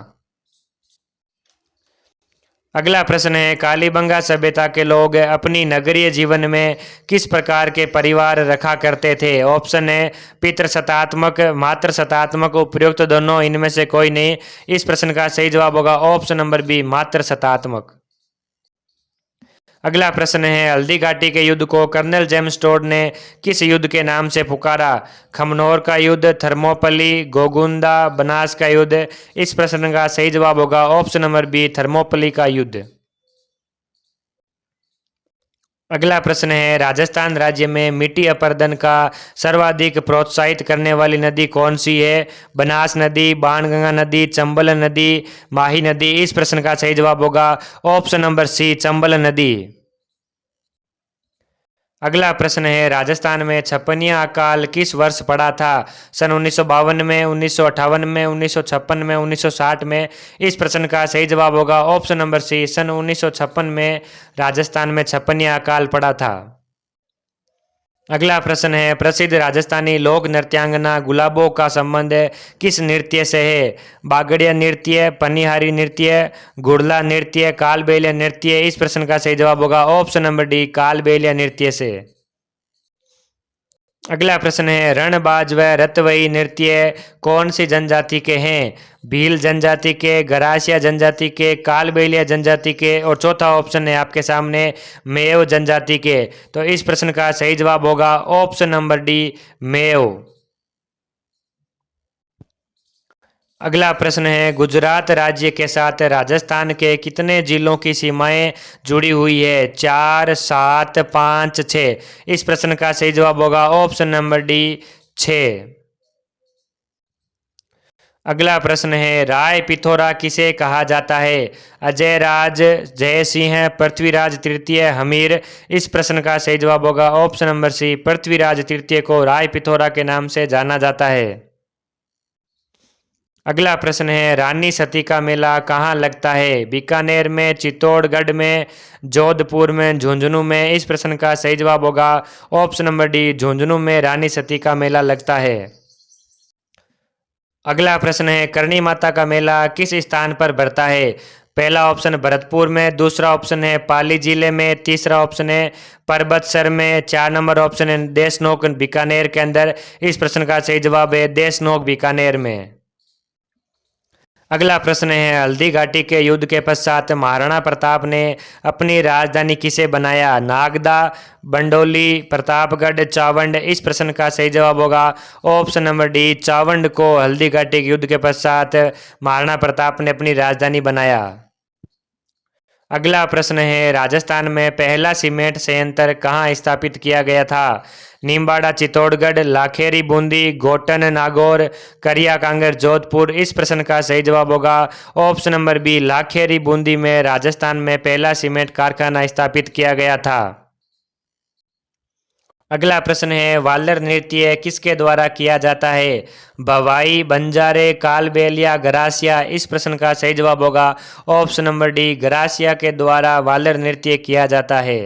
अगला प्रश्न है, कालीबंगा सभ्यता के लोग अपनी नगरीय जीवन में किस प्रकार के परिवार रखा करते थे? ऑप्शन है पितृसत्तात्मक, मातृसत्तात्मक, उपयुक्त दोनों, इनमें से कोई नहीं। इस प्रश्न का सही जवाब होगा ऑप्शन नंबर बी, मातृसत्तात्मक। अगला प्रश्न है, हल्दी घाटी के युद्ध को कर्नल जेम्स टोड ने किस युद्ध के नाम से पुकारा? खमनोर का युद्ध, थर्मोपली, गोगुंदा, बनास का युद्ध। इस प्रश्न का सही जवाब होगा ऑप्शन नंबर बी, थर्मोपली का युद्ध। अगला प्रश्न है, राजस्थान राज्य में मिट्टी अपरदन का सर्वाधिक प्रोत्साहित करने वाली नदी कौन सी है? बनास नदी, बाणगंगा नदी, चंबल नदी, माही नदी। इस प्रश्न का सही जवाब होगा ऑप्शन नंबर सी, चंबल नदी। अगला प्रश्न है, राजस्थान में छप्पनिया अकाल किस वर्ष पड़ा था? सन 1952 में, 1958 में, 1956 में, 1960 में। इस प्रश्न का सही जवाब होगा ऑप्शन नंबर सी, सन 1956 में राजस्थान में छप्पनिया अकाल पड़ा था। अगला प्रश्न है, प्रसिद्ध राजस्थानी लोक नृत्यांगना गुलाबों का संबंध किस नृत्य से है? बागड़िया नृत्य, पनिहारी नृत्य, गुड़ला नृत्य, कालबेलिया नृत्य। इस प्रश्न का सही जवाब होगा ऑप्शन नंबर डी, कालबेलिया नृत्य से। अगला प्रश्न है, रणबाज व रतवई नृत्य कौन सी जनजाति के हैं? भील जनजाति के, गरासिया जनजाति के, कालबेलिया जनजाति के। और चौथा ऑप्शन है आपके सामने मेव जनजाति के। तो इस प्रश्न का सही जवाब होगा ऑप्शन नंबर डी, मेव। अगला प्रश्न है, गुजरात राज्य के साथ राजस्थान के कितने जिलों की सीमाएं जुड़ी हुई है? 4, 7, 5, 6। इस प्रश्न का सही जवाब होगा ऑप्शन नंबर डी, 6। अगला प्रश्न है, राय पिथौरा किसे कहा जाता है? अजय राज, जय सिंह, पृथ्वीराज तृतीय, हमीर। इस प्रश्न का सही जवाब होगा ऑप्शन नंबर सी, पृथ्वीराज तृतीय को राय पिथौरा के नाम से जाना जाता है। अगला प्रश्न है, रानी सती का मेला कहाँ लगता है? बीकानेर में, चित्तौड़गढ़ में, जोधपुर में, झुंझुनू में। इस प्रश्न का सही जवाब होगा ऑप्शन नंबर डी, झुंझुनू में रानी सती का मेला लगता है। अगला प्रश्न है, करणी माता का मेला किस स्थान पर भरता है? पहला ऑप्शन भरतपुर में, दूसरा ऑप्शन है पाली जिले में, तीसरा ऑप्शन है परबतसर में, 4 नंबर ऑप्शन है देशनोक बीकानेर के अंदर। इस प्रश्न का सही जवाब है देशनोक बीकानेर में। अगला प्रश्न है, हल्दी घाटी के युद्ध के पश्चात महाराणा प्रताप ने अपनी राजधानी किसे बनाया? नागदा, बंडोली, प्रतापगढ़, चावंड। इस प्रश्न का सही जवाब होगा ऑप्शन नंबर डी, चावंड को हल्दी घाटी के युद्ध के पश्चात महाराणा प्रताप ने अपनी राजधानी बनाया। अगला प्रश्न है, राजस्थान में पहला सीमेंट संयंत्र कहाँ स्थापित किया गया था? नीमबाड़ा चित्तौड़गढ़, लाखेरी बूंदी, गोटन नागौर, करिया कांगड़ जोधपुर। इस प्रश्न का सही जवाब होगा option number B, Lakheri Bundi में राजस्थान में पहला सीमेंट कारखाना स्थापित किया गया था। अगला प्रश्न है, वालर नृत्य किसके द्वारा किया जाता है? भवाई, बंजारे, कालबेलिया, गरासिया। इस प्रश्न का सही जवाब होगा ऑप्शन नंबर डी, गरासिया के द्वारा वालर नृत्य किया जाता है।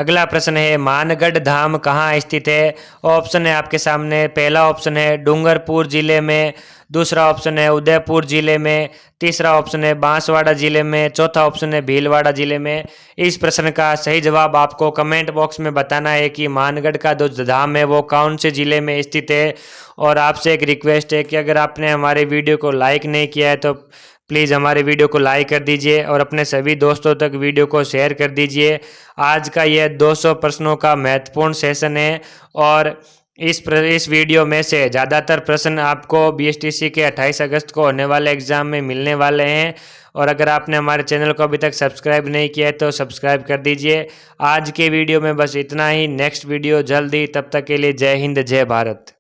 अगला प्रश्न है मानगढ़ धाम कहाँ स्थित है। ऑप्शन है आपके सामने, पहला ऑप्शन है डूंगरपुर जिले में, दूसरा ऑप्शन है उदयपुर जिले में, तीसरा ऑप्शन है बांसवाड़ा जिले में, चौथा ऑप्शन है भीलवाड़ा जिले में। इस प्रश्न का सही जवाब आपको कमेंट बॉक्स में बताना है कि मानगढ़ का जो धाम है वो कौन से जिले में स्थित है। और आपसे एक रिक्वेस्ट है कि अगर आपने हमारे वीडियो को लाइक नहीं किया है तो प्लीज़ हमारे वीडियो को लाइक कर दीजिए और अपने सभी दोस्तों तक वीडियो को शेयर कर दीजिए। आज का यह 200 प्रश्नों का महत्वपूर्ण सेशन है और इस वीडियो में से ज़्यादातर प्रश्न आपको बीएसटीसी के 28 अगस्त को होने वाले एग्ज़ाम में मिलने वाले हैं। और अगर आपने हमारे चैनल को अभी तक सब्सक्राइब नहीं किया है तो सब्सक्राइब कर दीजिए। आज के वीडियो में बस इतना ही, नेक्स्ट वीडियो जल्दी, तब तक के लिए जय हिंद जय भारत।